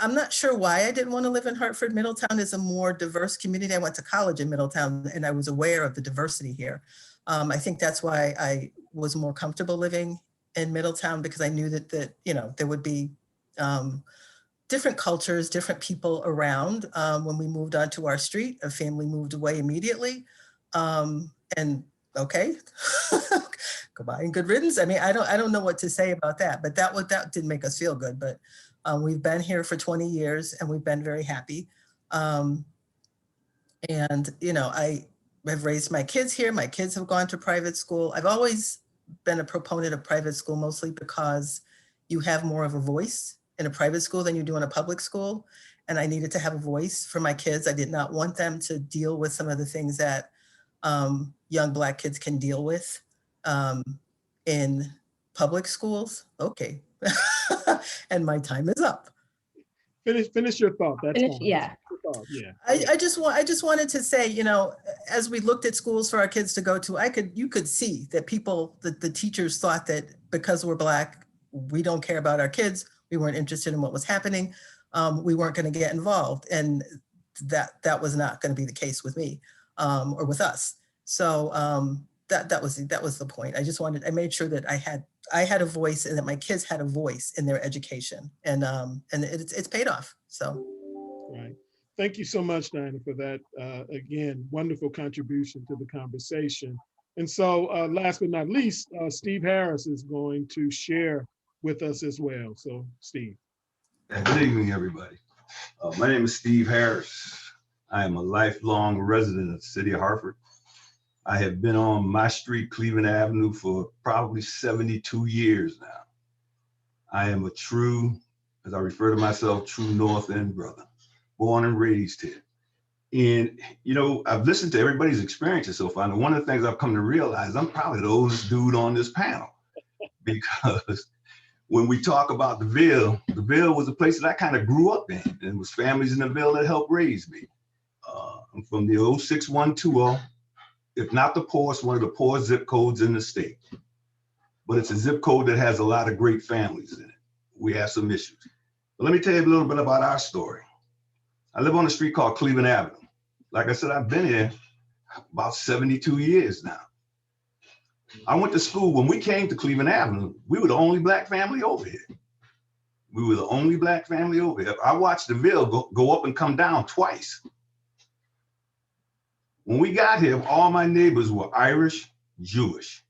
I'm not sure why I didn't want to live in Hartford. Middletown is a more diverse community. I went to college in Middletown and I was aware of the diversity here. I think that's why I was more comfortable living in Middletown, because I knew that there would be different cultures, different people around. When we moved onto our street, a family moved away immediately. And okay, goodbye and good riddance. I mean, I don't know what to say about that, but that didn't make us feel good. But we've been here for 20 years and we've been very happy. And I have raised my kids here. My kids have gone to private school. I've always been a proponent of private school, mostly because you have more of a voice in a private school than you do in a public school. And I needed to have a voice for my kids. I did not want them to deal with some of the things that young Black kids can deal with in public schools. Okay. And my time is up. Finish your thought. That's fine. Yeah. Yeah. I just wanted to say, as we looked at schools for our kids to go to, you could see that the teachers thought that because we're Black, we don't care about our kids. We weren't interested in what was happening. We weren't going to get involved, and that was not going to be the case with me or with us. So that was the point. I made sure that I had a voice and that my kids had a voice in their education, and it's paid off. So. Right. Thank you so much, Diana, for that. Again, wonderful contribution to the conversation. And so last but not least, Steve Harris is going to share with us as well. So Steve. Good evening, everybody. My name is Steve Harris. I am a lifelong resident of the city of Hartford. I have been on my street, Cleveland Avenue, for probably 72 years now. I am a true, as I refer to myself, true North End brother, born and raised here. And, I've listened to everybody's experiences so far. And one of the things I've come to realize, I'm probably the oldest dude on this panel, because when we talk about the Ville was a place that I kind of grew up in, and it was families in the Ville that helped raise me. I'm from the 06120, if not the poorest, one of the poorest zip codes in the state. But it's a zip code that has a lot of great families in it. We have some issues. But let me tell you a little bit about our story. I live on a street called Cleveland Avenue. Like I said, I've been here about 72 years now. I went to school. When we came to Cleveland Avenue, we were the only Black family over here. We were the only Black family over here. I watched the Ville go up and come down twice. When we got here, all my neighbors were Irish, Jewish.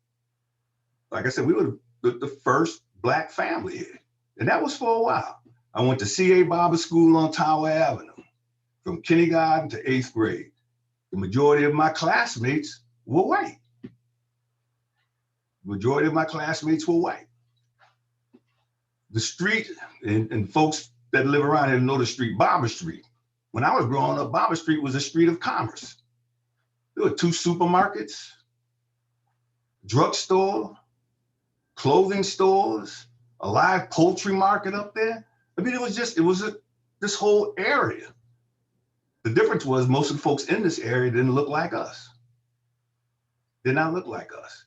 Like I said, we were the first Black family here. And that was for a while. I went to C.A. Barber School on Tower Avenue from kindergarten to 8th grade. The majority of my classmates were white. Majority of my classmates were white. The street, and folks that live around here know the street, Barber Street. When I was growing up, Barber Street was a street of commerce. There were 2 supermarkets, drugstore, clothing stores, a live poultry market up there. I mean, this whole area. The difference was most of the folks in this area didn't look like us. Did not look like us.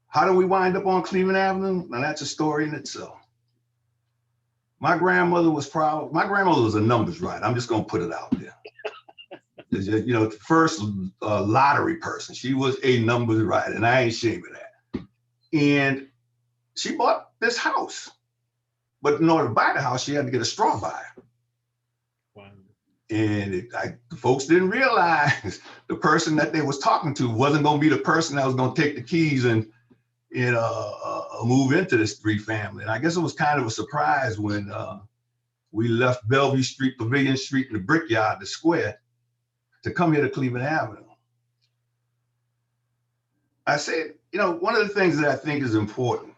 How do we wind up on Cleveland Avenue? Now that's a story in itself. My grandmother was a numbers writer. I'm just gonna put it out there. The first lottery person. She was a numbers writer, and I ain't ashamed of that. And she bought this house. But in order to buy the house, she had to get a straw buyer. Wow. And the folks didn't realize the person that they was talking to wasn't going to be the person that was going to take the keys and move into this 3 family. And I guess it was kind of a surprise when we left Bellevue Street, Pavilion Street, and the Brickyard, the square, to come here to Cleveland Avenue. I said, one of the things that I think is important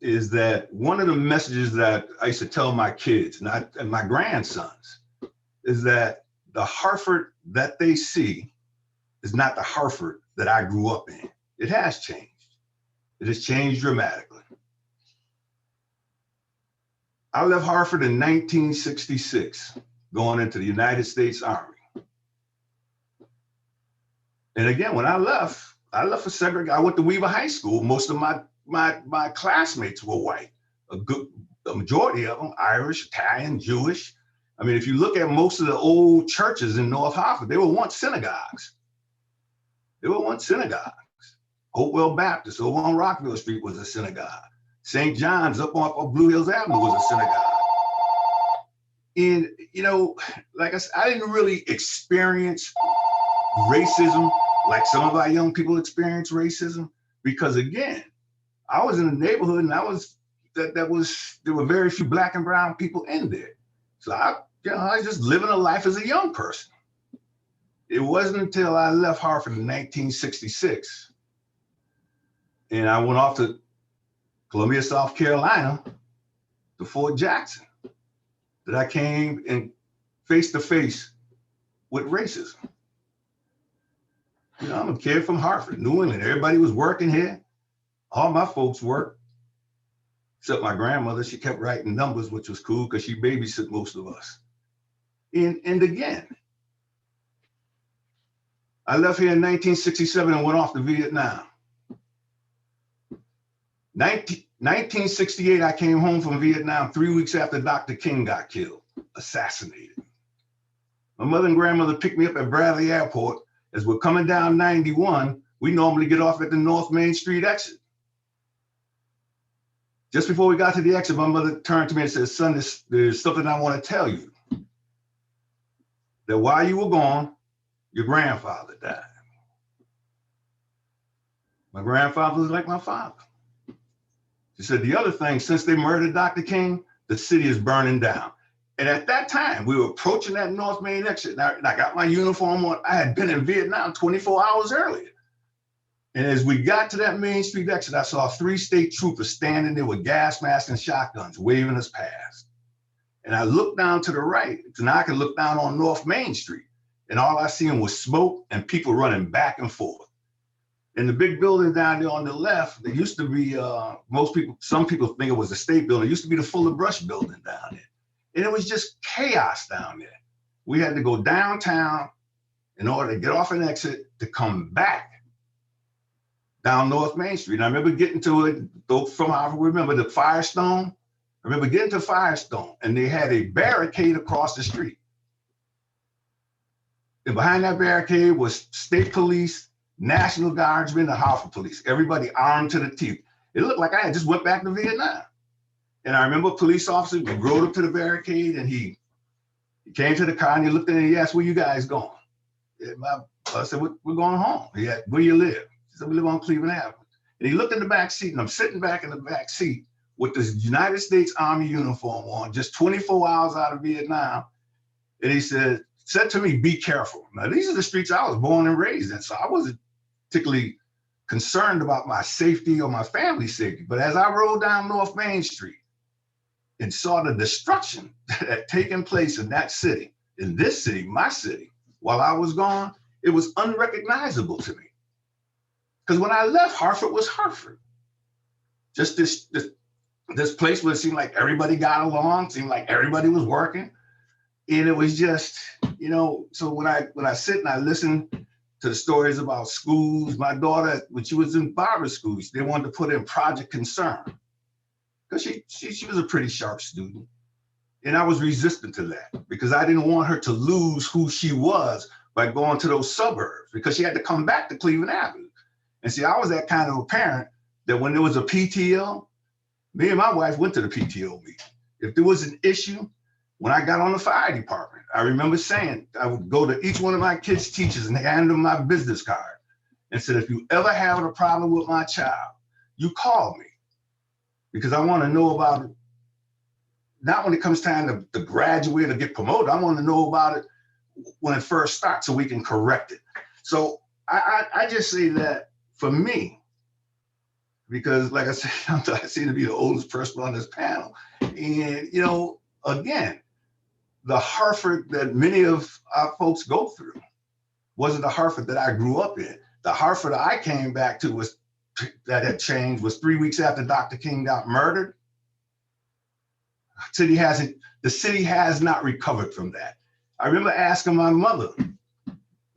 is that one of the messages that I used to tell my kids and my grandsons is that the Hartford that they see is not the Hartford that I grew up in. It has changed. It has changed dramatically. I left Hartford in 1966, going into the United States Army. And again, when I left for segregation. I went to Weaver High School. Most of my classmates were white. A majority of them Irish, Italian, Jewish. I mean, if you look at most of the old churches in North Hartford, they were once synagogues. Hopewell Baptist over on Rockville Street was a synagogue. St. John's up on Blue Hills Avenue was a synagogue. And, you know, like I said, I didn't really experience racism like some of our young people experience racism, because again, I was in a neighborhood and there were very few Black and brown people in there. So I was just living a life as a young person. It wasn't until I left Hartford in 1966 and I went off to Columbia, South Carolina, to Fort Jackson, that I came in face to face with racism. You know, I'm a kid from Hartford, New England. Everybody was working here. All my folks worked, except my grandmother. She kept writing numbers, which was cool because she babysit most of us. And again, I left here in 1967 and went off to Vietnam. 1968, I came home from Vietnam 3 weeks after Dr. King got killed, assassinated. My mother and grandmother picked me up at Bradley Airport. As we're coming down 91, we normally get off at the North Main Street exit. Just before we got to the exit, my mother turned to me and said, "Son, there's something I want to tell you. That while you were gone, your grandfather died." My grandfather was like my father. She said, "The other thing, since they murdered Dr. King, the city is burning down." And at that time, we were approaching that North Main exit. And I got my uniform on. I had been in Vietnam 24 hours earlier. And as we got to that Main Street exit, I saw 3 state troopers standing there with gas masks and shotguns, waving us past. And I looked down to the right, so now I could look down on North Main Street. And all I seen was smoke and people running back and forth. And the big building down there on the left, there used to be, some people think it was the state building. It used to be the Fuller Brush building down there. And it was just chaos down there. We had to go downtown in order to get off an exit to come back down North Main Street. And I remember getting to it, though from Hartford, remember the Firestone? I remember getting to Firestone and they had a barricade across the street. And behind that barricade was state police, National Guardsmen, the Hartford police, everybody armed to the teeth. It looked like I had just went back to Vietnam. And I remember a police officer rode up to the barricade and he came to the car and he looked at it and he asked, "Where you guys going?" I said, "We're going home." He asked, "Where you live?" He said, "We live on Cleveland Avenue." And he looked in the back seat and I'm sitting back in the back seat with this United States Army uniform on, just 24 hours out of Vietnam. And he said to me, "Be careful." Now, these are the streets I was born and raised in, so I wasn't particularly concerned about my safety or my family's safety. But as I rode down North Main Street and saw the destruction that had taken place in that city, in this city, my city, while I was gone, it was unrecognizable to me. Because when I left, Hartford was Hartford. Just this place where it seemed like everybody got along, seemed like everybody was working. And it was just, you know, so when I sit and I listen to the stories about schools, my daughter, when she was in barber school, they wanted to put in Project Concern. Because she was a pretty sharp student. And I was resistant to that because I didn't want her to lose who she was by going to those suburbs, because she had to come back to Cleveland Avenue. And see, I was that kind of a parent that when there was a PTO, me and my wife went to the PTO meeting. If there was an issue, when I got on the fire department, I remember saying, I would go to each one of my kids' teachers and hand them my business card and said, "If you ever have a problem with my child, you call me, because I want to know about it. Not when it comes time to graduate or get promoted. I want to know about it when it first starts so we can correct it." So I just say that for me, because like I said, I seem to be the oldest person on this panel. And, you know, again, the Hartford that many of our folks go through wasn't the Hartford that I grew up in. The Hartford I came back to was that had changed was 3 weeks after Dr. King got murdered. The city has not recovered from that. I remember asking my mother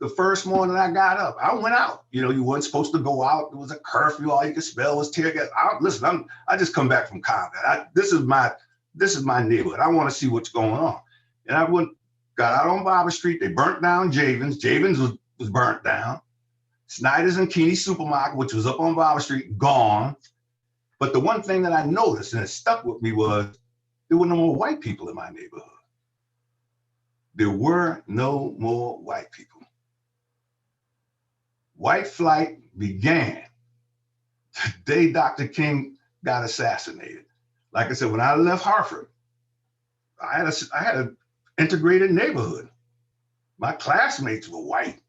the first morning I got up. I went out. You weren't supposed to go out. There was a curfew. All you could smell was tear gas. I just come back from combat. This is my neighborhood. I want to see what's going on. And I got out on Barber Street. They burnt down Javens. Javens was burnt down. Snyder's and Keeney Supermarket, which was up on Barber Street, gone. But the one thing that I noticed and it stuck with me was there were no more white people in my neighborhood. There were no more white people. White flight began the day Dr. King got assassinated. Like I said, when I left Hartford, I had an integrated neighborhood. My classmates were white,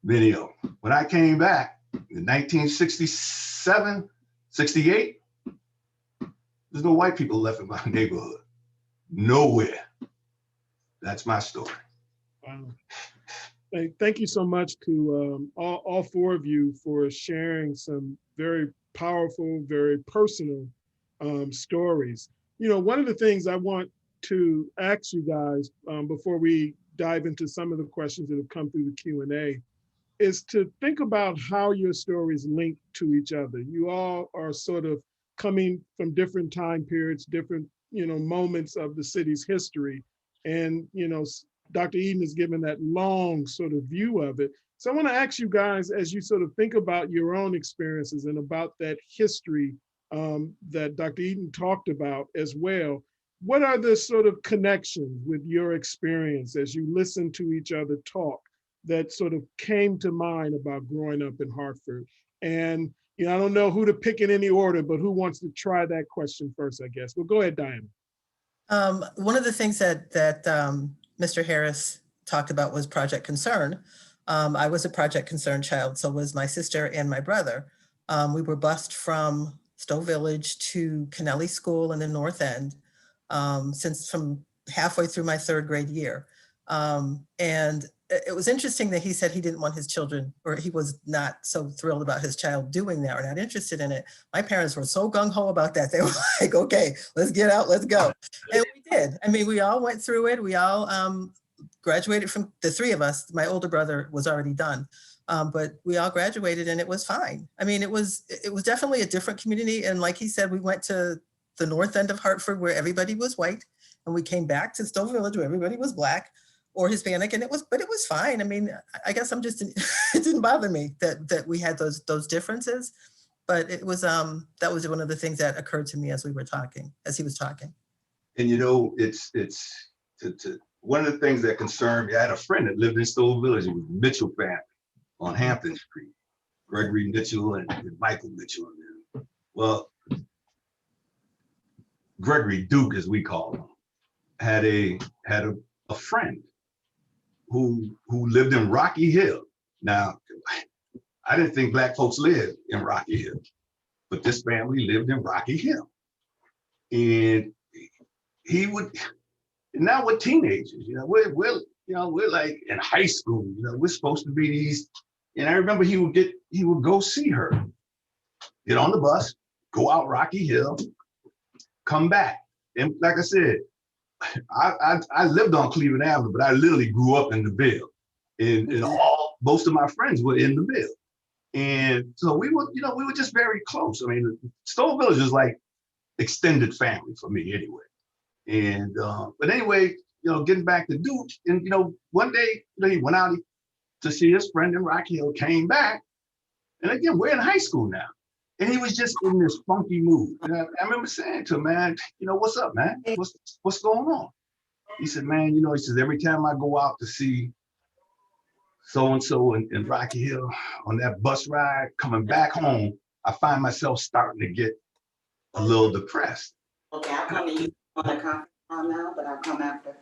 many of them. When I came back in 1967, 68, there's no white people left in my neighborhood. Nowhere. That's my story. Wow. Thank you so much to all four of you for sharing some very powerful, very personal stories. One of the things I want to ask you guys before we dive into some of the questions that have come through the Q&A is to think about how your stories link to each other. You all are sort of coming from different time periods, different moments of the city's history. And Dr. Eaton has given that long sort of view of it. So I want to ask you guys, as you sort of think about your own experiences and about that history that Dr. Eaton talked about as well, what are the sort of connections with your experience as you listen to each other talk that sort of came to mind about growing up in Hartford? And I don't know who to pick in any order, but who wants to try that question first, I guess. Well, go ahead, Diana. One of the things that Mr. Harris talked about was Project Concern. I was a Project Concern child, so was my sister and my brother. We were bused from Stowe Village to Kennelly School in the North End from halfway through my 3rd grade year. And it was interesting that he said he didn't want his children, or he was not so thrilled about his child doing that or not interested in it. My parents were so gung-ho about that. They were like, okay, let's get out, let's go. And we did. I mean, we all went through it. We all graduated from, the 3 of us. My older brother was already done, but we all graduated and it was fine. I mean, it was definitely a different community. And like he said, we went to the North End of Hartford where everybody was white, and we came back to Stowe Village where everybody was Black or Hispanic, and it was fine. I mean, I guess it didn't bother me that we had those differences, but it was that was one of the things that occurred to me as he was talking. And it's one of the things that concerned me. I had a friend that lived in Stowe Village. It was the Mitchell family on Hampton Street, Gregory Mitchell and Michael Mitchell. Well, Gregory Duke, as we call him, had a friend who lived in Rocky Hill. Now, I didn't think Black folks lived in Rocky Hill, but this family lived in Rocky Hill. And now we're teenagers, we're like in high school, we're supposed to be these. And I remember he would go see her, get on the bus, go out Rocky Hill, come back. And like I said, I lived on Cleveland Avenue, but I literally grew up in the Ville, and most of my friends were in the Ville, and so we were just very close. I mean, Stowe Village is like extended family for me anyway. And but anyway, getting back to Duke, and one day he went out to see his friend in Rocky Hill, came back, and again we're in high school now. And he was just in this funky mood. And I remember saying to him, man, what's up, man? What's going on? He said, man, he says, every time I go out to see so-and-so in Rocky Hill on that bus ride, coming back home, I find myself starting to get a little depressed. Okay, I'll come to you on the conference call now, but I'll come after.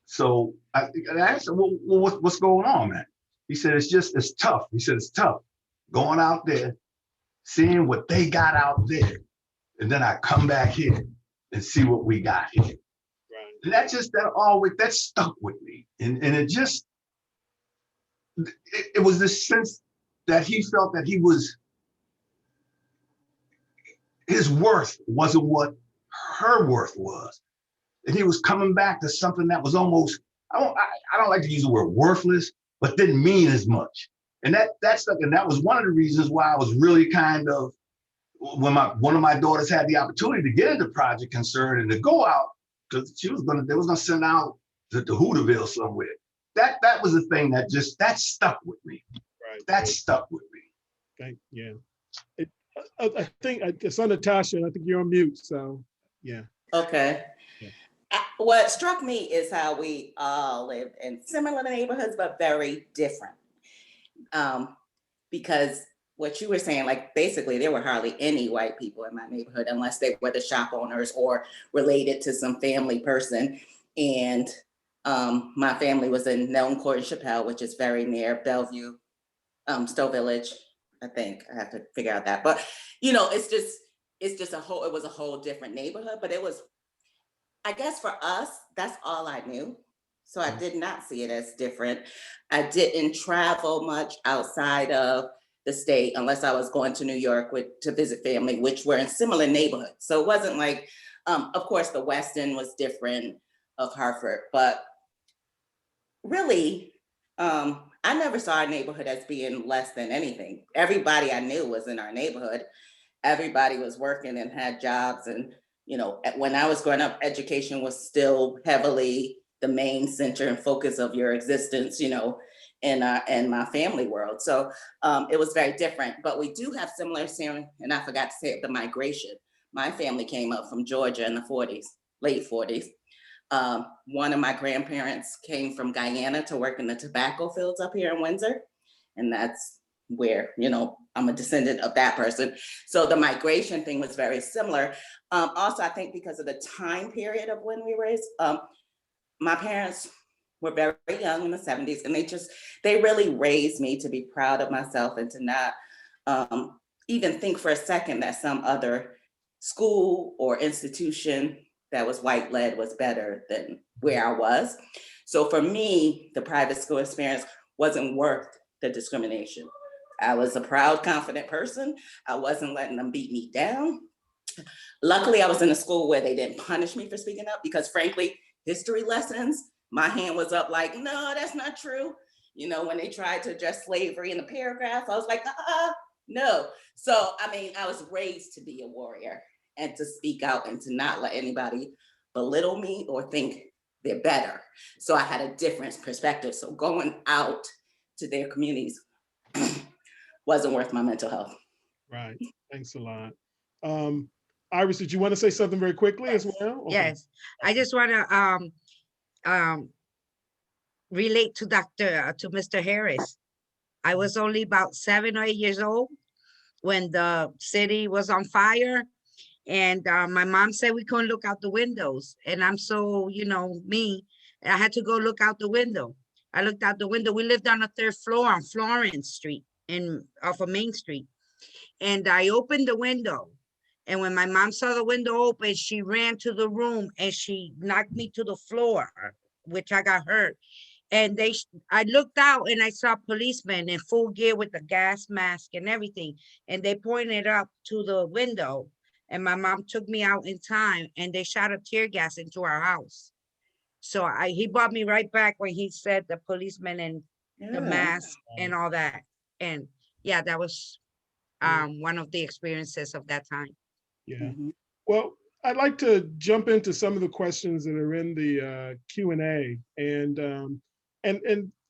So I asked him, well, what's going on, man? He said, it's tough. He said, it's tough going out there, seeing what they got out there. And then I come back here and see what we got here. Right. And that always, that stuck with me. And it just, it was this sense that he felt that his worth wasn't what her worth was. And he was coming back to something that was almost, I don't like to use the word worthless, but didn't mean as much. And that stuck, and that was one of the reasons why I was really kind of, when one of my daughters had the opportunity to get into Project Concern and to go out, because they was gonna send out to Hooterville somewhere. That was the thing that stuck with me. Right. That stuck with me. Yeah. I think it's on Natasha, and I think you're on mute. So yeah. Okay. Yeah. What struck me is how we all lived in similar neighborhoods, but very different. Because what you were saying, like basically there were hardly any white people in my neighborhood unless they were the shop owners or related to some family person. And my family was in Nelson Court and Chappelle, which is very near Bellevue, Stowe Village. I think I have to figure out that, but you know, it was a whole different neighborhood, but it was, I guess for us, that's all I knew. So I did not see it as different. I didn't travel much outside of the state unless I was going to New York to visit family, which were in similar neighborhoods. So it wasn't like, of course, the West End was different of Hartford, but really, I never saw our neighborhood as being less than anything. Everybody I knew was in our neighborhood. Everybody was working and had jobs. And, you know, when I was growing up, education was still heavily the main center and focus of your existence, you know, in my family world. So it was very different, but we do have similar, and I forgot to say it, the migration. My family came up from Georgia in the 40s, late 40s. One of my grandparents came from Guyana to work in the tobacco fields up here in Windsor. And that's where, you know, I'm a descendant of that person. So the migration thing was very similar. Also, I think because of the time period of when we were raised, my parents were very young in the 70s, and they really raised me to be proud of myself and to not even think for a second that some other school or institution that was white led was better than where I was. So for me, the private school experience wasn't worth the discrimination. I was a proud, confident person. I wasn't letting them beat me down. Luckily, I was in a school where they didn't punish me for speaking up because frankly, history lessons, my hand was up like, no, that's not true. You know, when they tried to address slavery in the paragraph, I was like, no. So, I mean, I was raised to be a warrior and to speak out and to not let anybody belittle me or think they're better. So I had a different perspective. So going out to their communities wasn't worth my mental health. Right. Thanks a lot. Iris, did you want to say something very quickly as well? Okay. Yes, I just want to relate to Mr. Harris. I was only about 7 or 8 years old when the city was on fire, and my mom said we couldn't look out the windows. And I'm so, you know, me, I had to go look out the window. I looked out the window. We lived on the 3rd floor on Florence Street off of Main Street. And I opened the window. And when my mom saw the window open, she ran to the room and she knocked me to the floor, which I got hurt. And I looked out and I saw policemen in full gear with the gas mask and everything. And they pointed up to the window. And my mom took me out in time and they shot a tear gas into our house. So he brought me right back when he said the policemen and the mask and all that. And yeah, that was one of the experiences of that time. Yeah. Well, I'd like to jump into some of the questions that are in the Q&A. And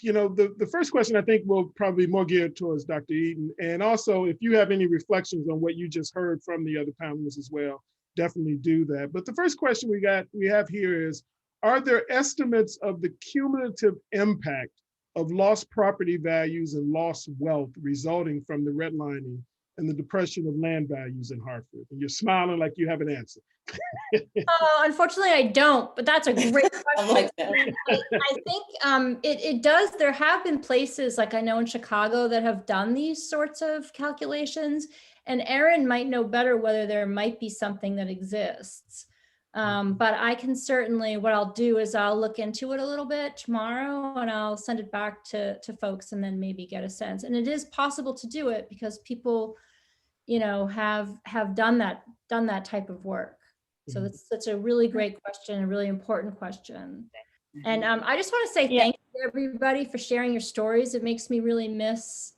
you know, the first question I think will probably be more geared towards Dr. Eaton. And also, if you have any reflections on what you just heard from the other panelists as well, definitely do that. But the first question we have here is, are there estimates of the cumulative impact of lost property values and lost wealth resulting from the redlining and the depression of land values in Hartford? And you're smiling like you have an answer. Unfortunately, I don't, but that's a great question. I think it does. There have been places like I know in Chicago that have done these sorts of calculations, and Erin might know better whether there might be something that exists. But I can certainly, what I'll do is I'll look into it a little bit tomorrow and I'll send it back to folks and then maybe get a sense. And it is possible to do it because people, you know, have done that type of work. So that's a really great question, a really important question. And I just want to say thank you to everybody for sharing your stories. It makes me really miss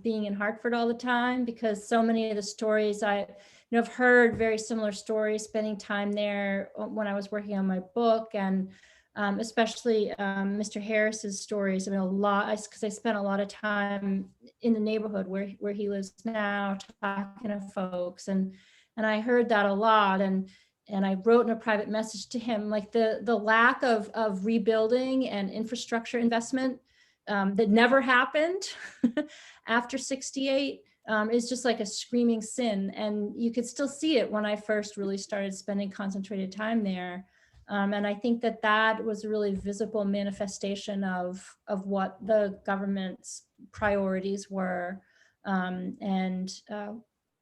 being in Hartford all the time, because so many of the stories I've heard very similar stories, spending time there when I was working on my book, and especially Mr. Harris's stories. I mean, a lot, because I spent a lot of time in the neighborhood where he lives now, talking to folks, and I heard that a lot. And I wrote in a private message to him, like the lack of rebuilding and infrastructure investment that never happened after 68 is just like a screaming sin. And you could still see it when I first really started spending concentrated time there. And I think that was a really visible manifestation of what the government's priorities were, and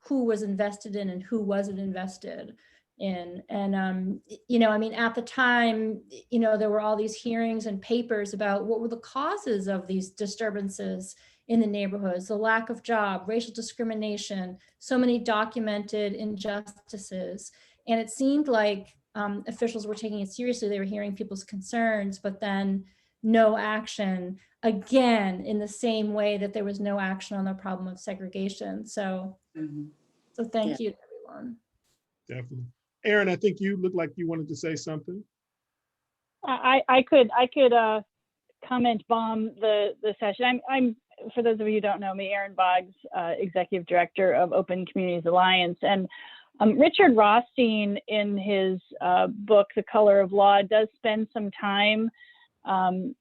who was invested in and who wasn't invested in. And you know, I mean, at the time, you know, there were all these hearings and papers about what were the causes of these disturbances in the neighborhoods: the lack of job, racial discrimination, so many documented injustices. And it seemed like officials were taking it seriously. They were hearing people's concerns, but then no action, again, in the same way that there was no action on the problem of segregation. So, so thank you to everyone. Definitely. Aaron, I think you look like you wanted to say something. I could comment bomb the session. I'm for those of you who don't know me, Erin Boggs, Executive Director of Open Communities Alliance. And Richard Rothstein, in his book, The Color of Law, does spend some time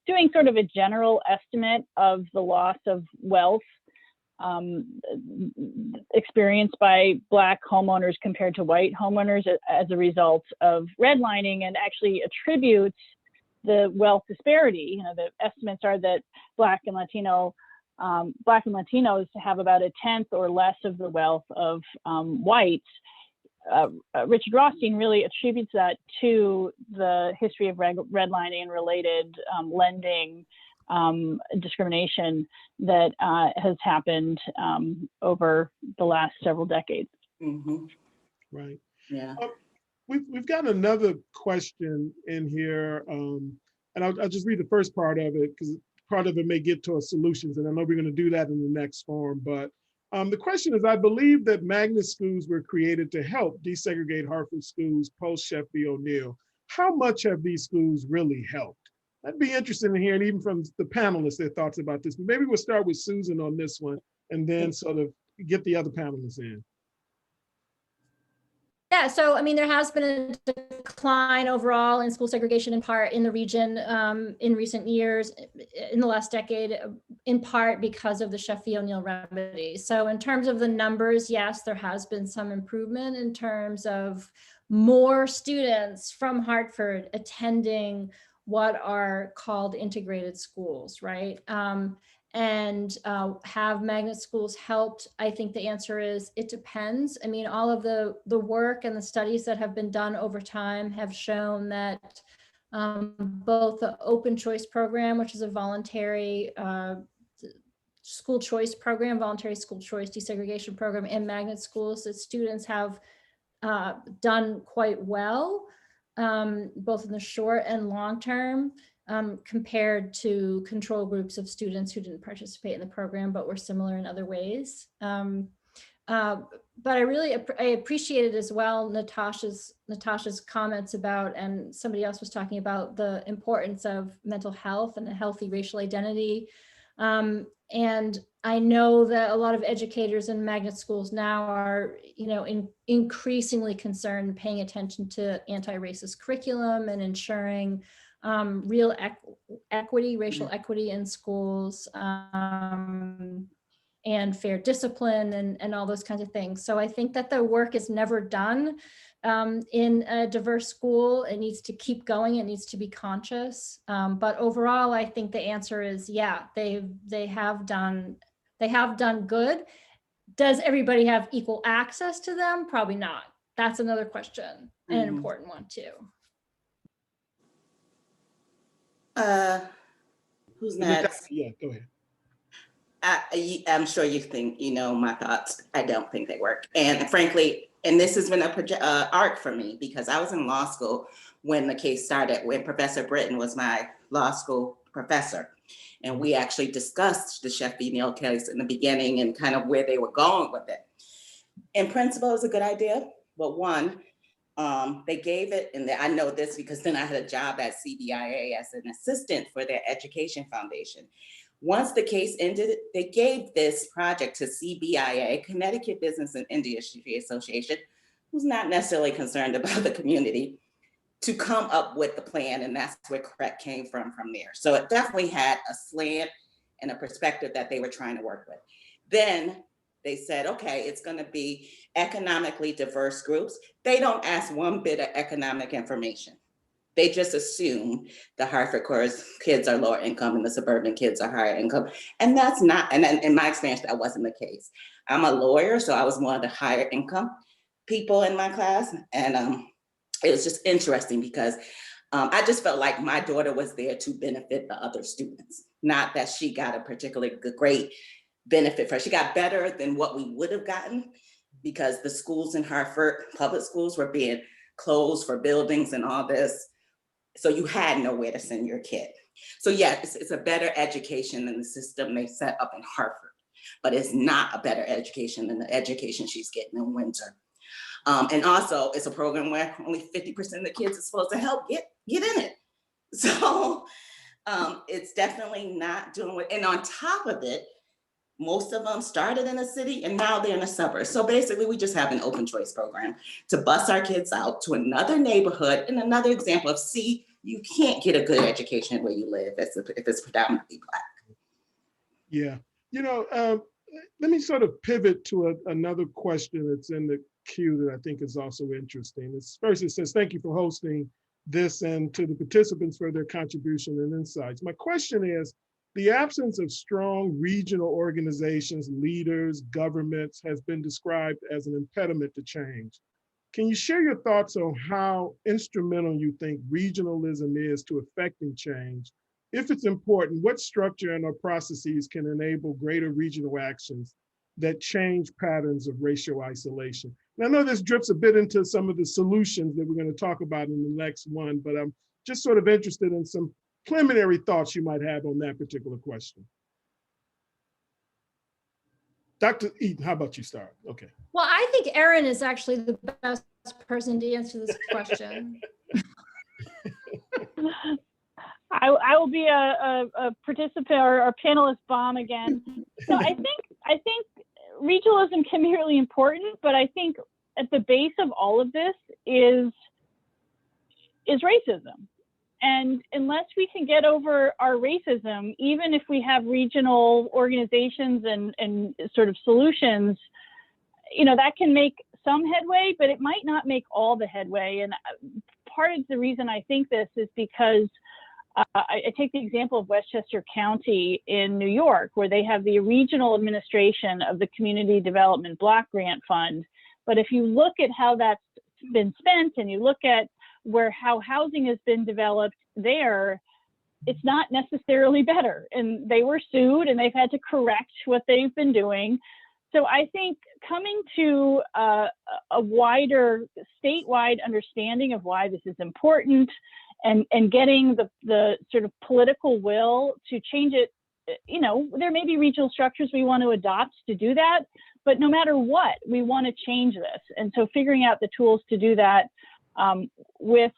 doing sort of a general estimate of the loss of wealth experienced by Black homeowners compared to white homeowners as a result of redlining, and actually attributes the wealth disparity. You know, the estimates are that Black and Latino Black and Latinos have about a tenth or less of the wealth of whites. Richard Rothstein really attributes that to the history of redlining and related lending discrimination that has happened over the last several decades. Right. Yeah. We've got another question in here, and I'll just read the first part of it, because part of it may get to solutions, and I know we're going to do that in the next forum. But the question is, I believe that magnet schools were created to help desegregate Hartford schools post Sheffield O'Neal. How much have these schools really helped? I'd be interested in hearing, even from the panelists, their thoughts about this. Maybe we'll start with Susan on this one, and then sort of get the other panelists in. Yeah, so I mean, there has been a decline overall in school segregation, in part in the region in recent years, in the last decade, in part because of the Sheffield O'Neal remedy. So in terms of the numbers, yes, there has been some improvement in terms of more students from Hartford attending what are called integrated schools, right? And have magnet schools helped? I think the answer is it depends. I mean, all of the work and the studies that have been done over time have shown that both the open choice program, which is a voluntary school choice program, voluntary school choice desegregation program, and magnet schools, that students have done quite well, both in the short and long term. Compared to control groups of students who didn't participate in the program, but were similar in other ways. But I appreciated as well Natasha's comments about, and somebody else was talking about, the importance of mental health and a healthy racial identity. And I know that a lot of educators in magnet schools now are, you know, increasingly concerned, paying attention to anti-racist curriculum and ensuring real equity, racial equity in schools, and fair discipline, and all those kinds of things. So I think that the work is never done in a diverse school. It needs to keep going. It needs to be conscious. But overall, I think the answer is, yeah, they have done good. Does everybody have equal access to them? Probably not. That's another question, and an Mhm. important one too. Who's Natasha, next? yeah, go ahead. I'm sure you think you know my thoughts. I don't think they work. And frankly, and this has been a arc for me because I was in law school when the case started, when Professor Britton was my law school professor. And we actually discussed the Sheffield Neal case in the beginning and kind of where they were going with it. In principle, it's a good idea, but one, they gave it, and I know this because then I had a job at CBIA as an assistant for their education foundation. Once the case ended, they gave this project to CBIA, Connecticut Business and Industry Association, who's not necessarily concerned about the community, to come up with the plan, and that's where CREC came from there. So it definitely had a slant and a perspective that they were trying to work with. Then they said, okay, it's gonna be economically diverse groups. They don't ask one bit of economic information. They just assume the Hartford kids are lower income and the suburban kids are higher income. And that's not, and in my experience, that wasn't the case. I'm a lawyer, so I was one of the higher income people in my class. And it was just interesting because I just felt like my daughter was there to benefit the other students, not that she got a particularly great benefit for her. She got better than what we would have gotten because the schools in Hartford, public schools, were being closed for buildings and all this. So you had nowhere to send your kid. So yeah, it's a better education than the system they set up in Hartford, but it's not a better education than the education she's getting in Windsor. And also it's a program where only 50% of the kids are supposed to help get in it. So it's definitely not doing what, and on top of it, most of them started in a city and now they're in a suburb. So basically we just have an open choice program to bus our kids out to another neighborhood, and another example of, see, you can't get a good education where you live if it's predominantly Black. Yeah, you know, let me sort of pivot to another question that's in the queue that I think is also interesting. First, it says, thank you for hosting this and to the participants for their contribution and insights. My question is, the absence of strong regional organizations, leaders, governments has been described as an impediment to change. Can you share your thoughts on how instrumental you think regionalism is to affecting change? If it's important, what structure and or processes can enable greater regional actions that change patterns of racial isolation? And I know this drips a bit into some of the solutions that we're going to talk about in the next one, but I'm just sort of interested in some preliminary thoughts you might have on that particular question. Dr. Eaton, how about you start? Okay. Well, I think Erin is actually the best person to answer this question. I will be a participant or a panelist bomb again. So I think regionalism can be really important, but I think at the base of all of this is racism. And unless we can get over our racism, even if we have regional organizations and sort of solutions, you know, that can make some headway, but it might not make all the headway. And part of the reason I think this is because I take the example of Westchester County in New York, where they have the regional administration of the Community Development Block Grant Fund. But if you look at how that's been spent and you look at how housing has been developed there, it's not necessarily better. And they were sued and they've had to correct what they've been doing. So I think coming to a wider statewide understanding of why this is important and getting the sort of political will to change it, you know, there may be regional structures we want to adopt to do that, but no matter what, we want to change this. And so figuring out the tools to do that with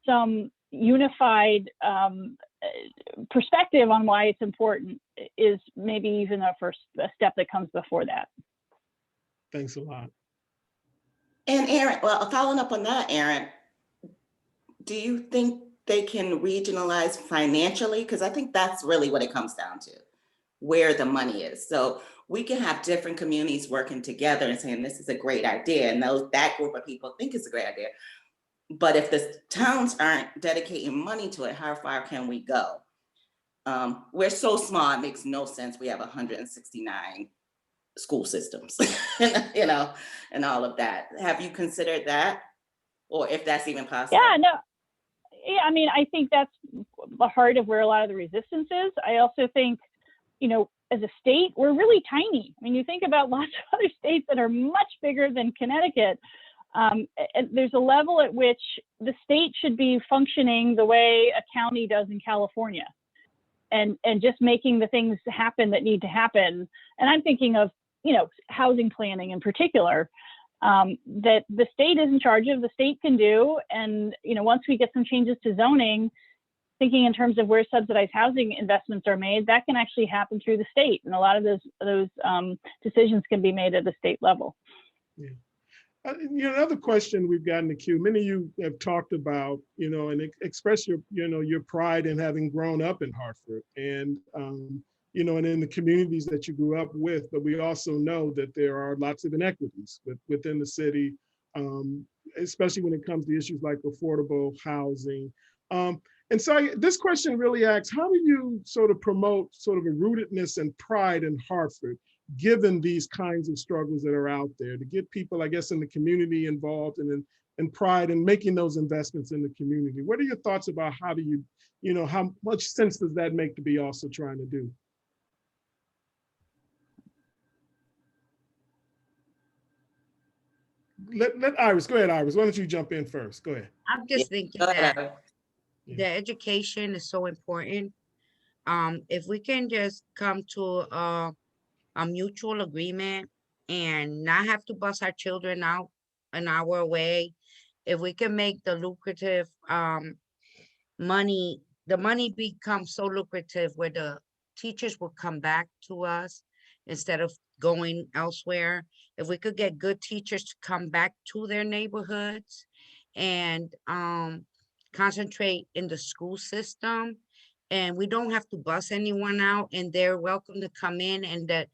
some unified perspective on why it's important is maybe even a step that comes before that. Thanks a lot. And Erin, well, following up on that, Erin, do you think they can regionalize financially? Because I think that's really what it comes down to, where the money is. So we can have different communities working together and saying, this is a great idea. And that group of people think it's a great idea. But if the towns aren't dedicating money to it, how far can we go? We're so small, it makes no sense. We have 169 school systems, and all of that. Have you considered that, or if that's even possible? Yeah, no, yeah, I mean, I think that's the heart of where a lot of the resistance is. I also think, as a state, we're really tiny. I mean, you think about lots of other states that are much bigger than Connecticut. And there's a level at which the state should be functioning the way a county does in California, and just making the things happen that need to happen. And I'm thinking of, housing planning in particular, that the state is in charge of, the state can do. And, once we get some changes to zoning, thinking in terms of where subsidized housing investments are made, that can actually happen through the state. And a lot of those decisions can be made at the state level. Yeah. Another question we've got in the queue, many of you have talked about, and express your pride in having grown up in Hartford and, and in the communities that you grew up with, but we also know that there are lots of inequities within the city, especially when it comes to issues like affordable housing. And so this question really asks, how do you sort of promote sort of a rootedness and pride in Hartford, given these kinds of struggles that are out there, to get people, I guess, in the community involved and pride in making those investments in the community? What are your thoughts about how do you, how much sense does that make to be also trying to do? Let Iris, go ahead, Iris. Why don't you jump in first? Go ahead. I'm just thinking that the education is so important. If we can just come to a mutual agreement and not have to bus our children out an hour away, if we can make the lucrative money become so lucrative where the teachers will come back to us instead of going elsewhere. If we could get good teachers to come back to their neighborhoods and concentrate in the school system, and we don't have to bus anyone out, and they're welcome to come in, and that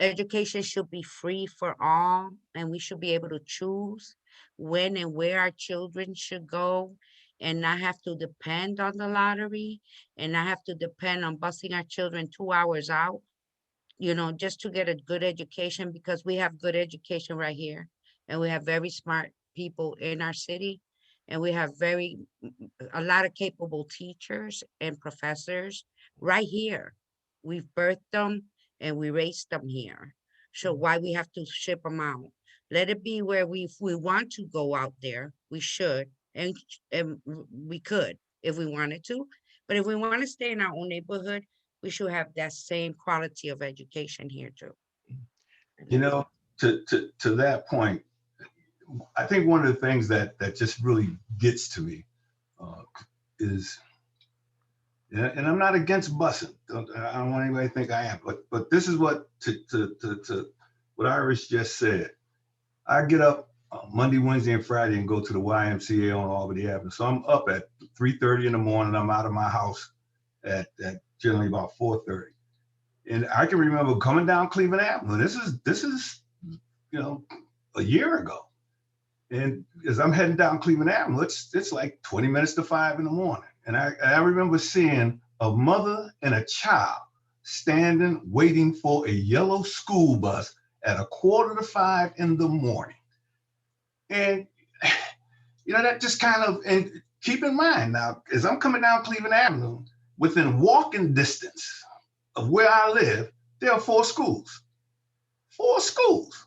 education should be free for all, and we should be able to choose when and where our children should go and not have to depend on the lottery and not have to depend on busing our children 2 hours out, just to get a good education, because we have good education right here. And we have very smart people in our city. And we have a lot of capable teachers and professors right here. We've birthed them and we raised them here. So why we have to ship them out? Let it be where if we want to go out there, we should, and we could if we wanted to. But if we want to stay in our own neighborhood, we should have that same quality of education here too. To that point, I think one of the things that just really gets to me is, and I'm not against busing. I don't want anybody to think I am, but this is what what Iris just said. I get up Monday, Wednesday, and Friday and go to the YMCA on Albany Avenue. So I'm up at 3:30 in the morning. I'm out of my house at generally about 4:30. And I can remember coming down Cleveland Avenue. This is a year ago. And as I'm heading down Cleveland Avenue, it's like 20 minutes to 5 in the morning. And I remember seeing a mother and a child standing waiting for a yellow school bus at 4:45 in the morning. And that just kind of, and keep in mind now, as I'm coming down Cleveland Avenue, within walking distance of where I live, there are 4 schools. 4 schools.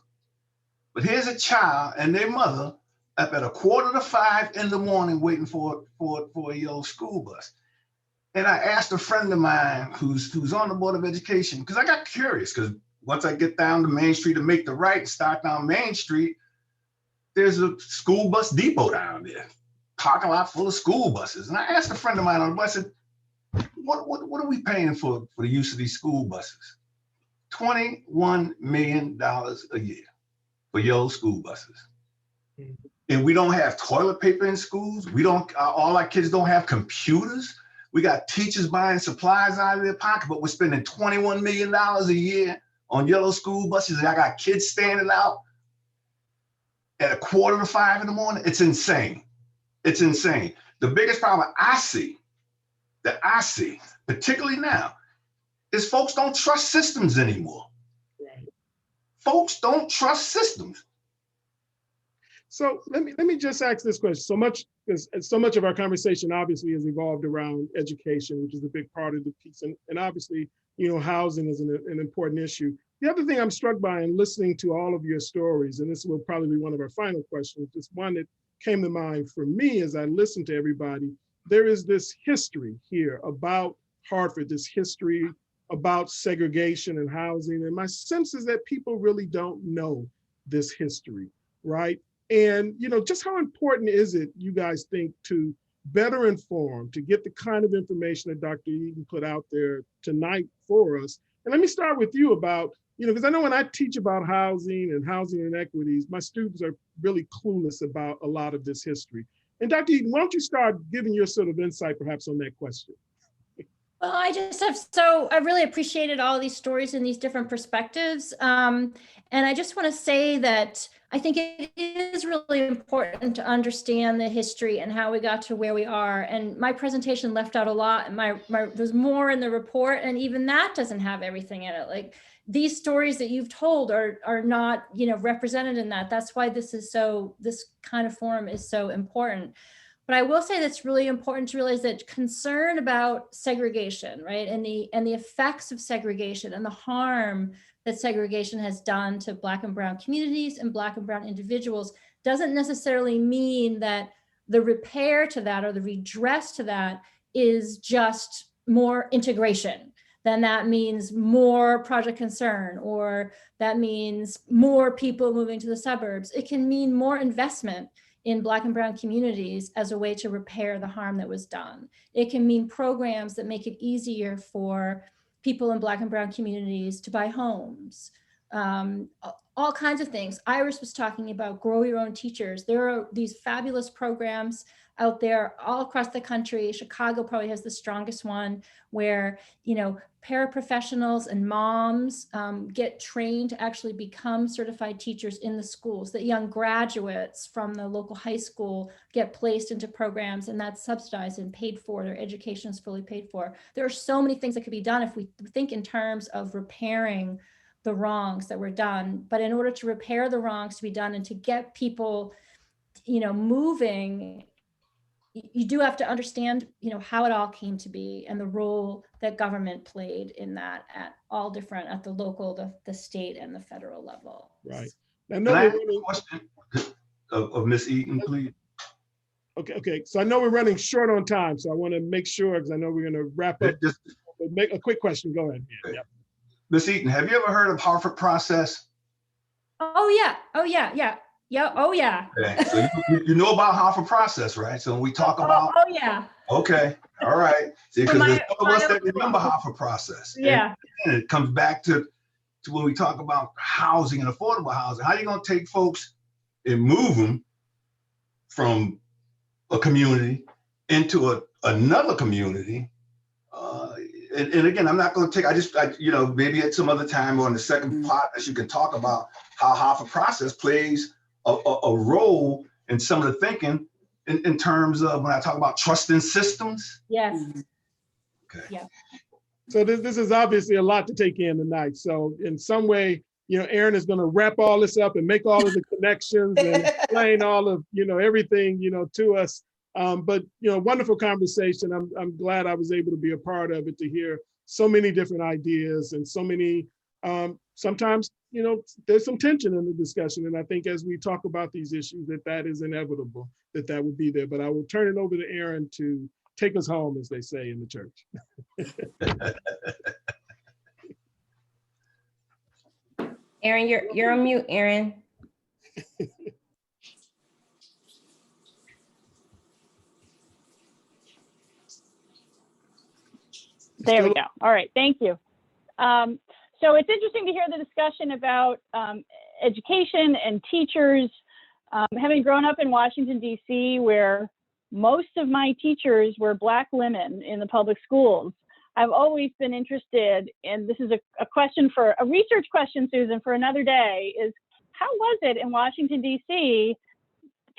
But here's a child and their mother up at 4:45 in the morning waiting for a yellow school bus. And I asked a friend of mine who's on the Board of Education, because I got curious, because once I get down to Main Street and make the right and start down Main Street, there's a school bus depot down there, parking lot full of school buses. And I asked a friend of mine on the bus, I said, what are we paying for the use of these school buses? $21 million a year for yellow school buses. Mm-hmm. And we don't have toilet paper in schools. All our kids don't have computers. We got teachers buying supplies out of their pocket, but we're spending $21 million a year on yellow school buses. And I got kids standing out at 4:45 in the morning. It's insane. It's insane. The biggest problem I see, particularly now, is folks don't trust systems anymore. Right. folks don't trust systems. So let me just ask this question. So much of our conversation obviously has evolved around education, which is a big part of the piece, and obviously, housing is an important issue. The other thing I'm struck by in listening to all of your stories, and this will probably be one of our final questions, just one that came to mind for me as I listened to everybody. There is this history here about Hartford, this history about segregation and housing, and my sense is that people really don't know this history, right? And just how important is it, you guys think, to better inform, to get the kind of information that Dr. Eaton put out there tonight for us? And let me start with you about, because I know when I teach about housing and housing inequities, my students are really clueless about a lot of this history. And Dr. Eaton, why don't you start giving your sort of insight perhaps on that question? Well, I really appreciated all of these stories and these different perspectives. And I just want to say that I think it is really important to understand the history and how we got to where we are. And my presentation left out a lot, and there's more in the report, and even that doesn't have everything in it. Like, these stories that you've told are not, represented in that. That's why this kind of forum is so important. But I will say that's really important to realize that concern about segregation, right, and the effects of segregation and the harm that segregation has done to Black and Brown communities and Black and Brown individuals doesn't necessarily mean that the repair to that or the redress to that is just more integration. Then that means more project concern, or that means more people moving to the suburbs. It can mean more investment in Black and Brown communities as a way to repair the harm that was done. It can mean programs that make it easier for people in Black and Brown communities to buy homes, all kinds of things. Iris was talking about grow your own teachers. There are these fabulous programs out there all across the country. Chicago probably has the strongest one, where paraprofessionals and moms get trained to actually become certified teachers in the schools, that young graduates from the local high school get placed into programs, and that's subsidized and paid for. Their education is fully paid for. There are so many things that could be done if we think in terms of repairing the wrongs that were done. But in order to repair the wrongs to be done and to get people, moving, you do have to understand, how it all came to be and the role that government played in that at the local, the state, and the federal level. Right. Can I ask a question of Ms. Eaton, please? Okay. So I know we're running short on time, so I want to make sure, because I know we're going to wrap up. Make a quick question. Go ahead. Yeah. Ms. Eaton, have you ever heard of Hartford process? Oh yeah. Yeah. Oh yeah. Okay. So you know about Hartford process, right? So when we talk about. Oh yeah. Okay. All right. See, because there's some of us that remember Hartford process. Yeah. And it comes back to when we talk about housing and affordable housing. How are you going to take folks and move them from a community into another community? And again, I'm not going to take. Maybe at some other time or in the second part, as you can talk about how Hartford process plays a role in some of the thinking in terms of when I talk about trust in systems. Yes. Okay. Yeah. So this is obviously a lot to take in tonight. So in some way, Erin is going to wrap all this up and make all of the connections and explain all of, everything, to us. But, wonderful conversation. I'm glad I was able to be a part of it, to hear so many different ideas and so many, sometimes, there's some tension in the discussion. And I think as we talk about these issues, that is inevitable, that would be there. But I will turn it over to Erin to take us home, as they say in the church. Erin, you're on mute, Erin. There we go. All right, thank you. So it's interesting to hear the discussion about education and teachers. Having grown up in Washington, D.C., where most of my teachers were Black women in the public schools, I've always been interested, and this is a research question, Susan, for another day, is how was it in Washington, D.C.,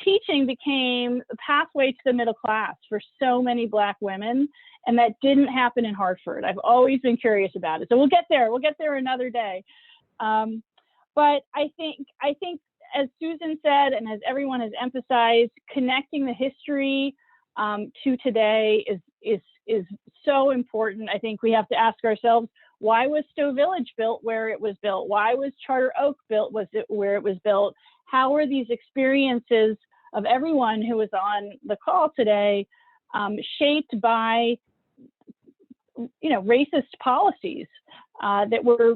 teaching became a pathway to the middle class for so many Black women, and that didn't happen in Hartford. I've always been curious about it. So we'll get there another day. But I think as Susan said, and as everyone has emphasized, connecting the history to today is so important. I think we have to ask ourselves, why was Stowe Village built where it was built? Why was Charter Oak built where it was built? How were these experiences of everyone who was on the call today shaped by, racist policies that were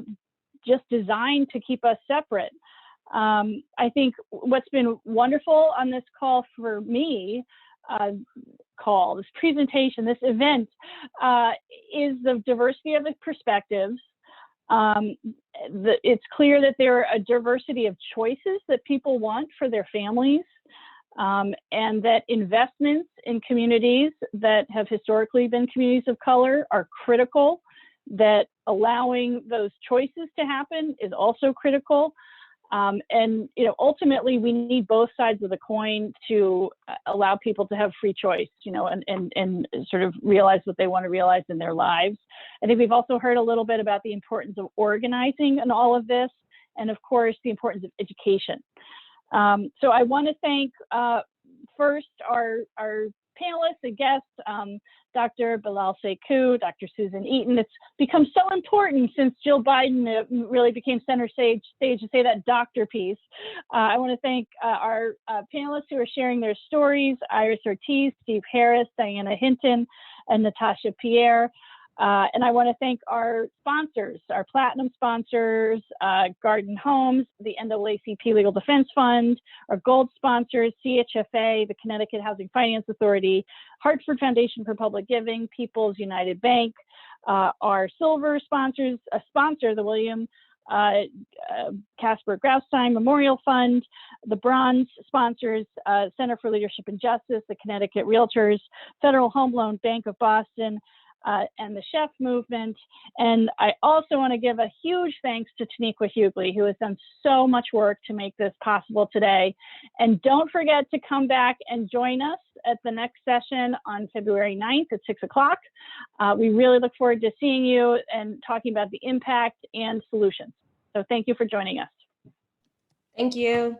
just designed to keep us separate? I think what's been wonderful on this call for me, this presentation, this event, is the diversity of the perspectives. It's clear that there are a diversity of choices that people want for their families, and that investments in communities that have historically been communities of color are critical, that allowing those choices to happen is also critical. And ultimately, we need both sides of the coin to allow people to have free choice, and sort of realize what they want to realize in their lives. I think we've also heard a little bit about the importance of organizing in all of this, and of course, the importance of education. So I want to thank first our panelists and guests, Dr. Bilal Sekou, Dr. Susan Eaton. It's become so important since Jill Biden really became center stage to say that doctor piece. I want to thank our panelists who are sharing their stories, Iris Ortiz, Steve Harris, Diana Hinton, and Natasha Pierre. And I want to thank our sponsors, our platinum sponsors, Garden Homes, the NAACP Legal Defense Fund, our gold sponsors, CHFA, the Connecticut Housing Finance Authority, Hartford Foundation for Public Giving, People's United Bank, our silver sponsors, a sponsor, the William Casper Graustein Memorial Fund, the bronze sponsors, Center for Leadership and Justice, the Connecticut Realtors, Federal Home Loan Bank of Boston, and the Chef Movement. And I also want to give a huge thanks to Taniqua Hughley, who has done so much work to make this possible today. And don't forget to come back and join us at the next session on February 9th at 6 o'clock. We really look forward to seeing you and talking about the impact and solutions. So thank you for joining us. Thank you.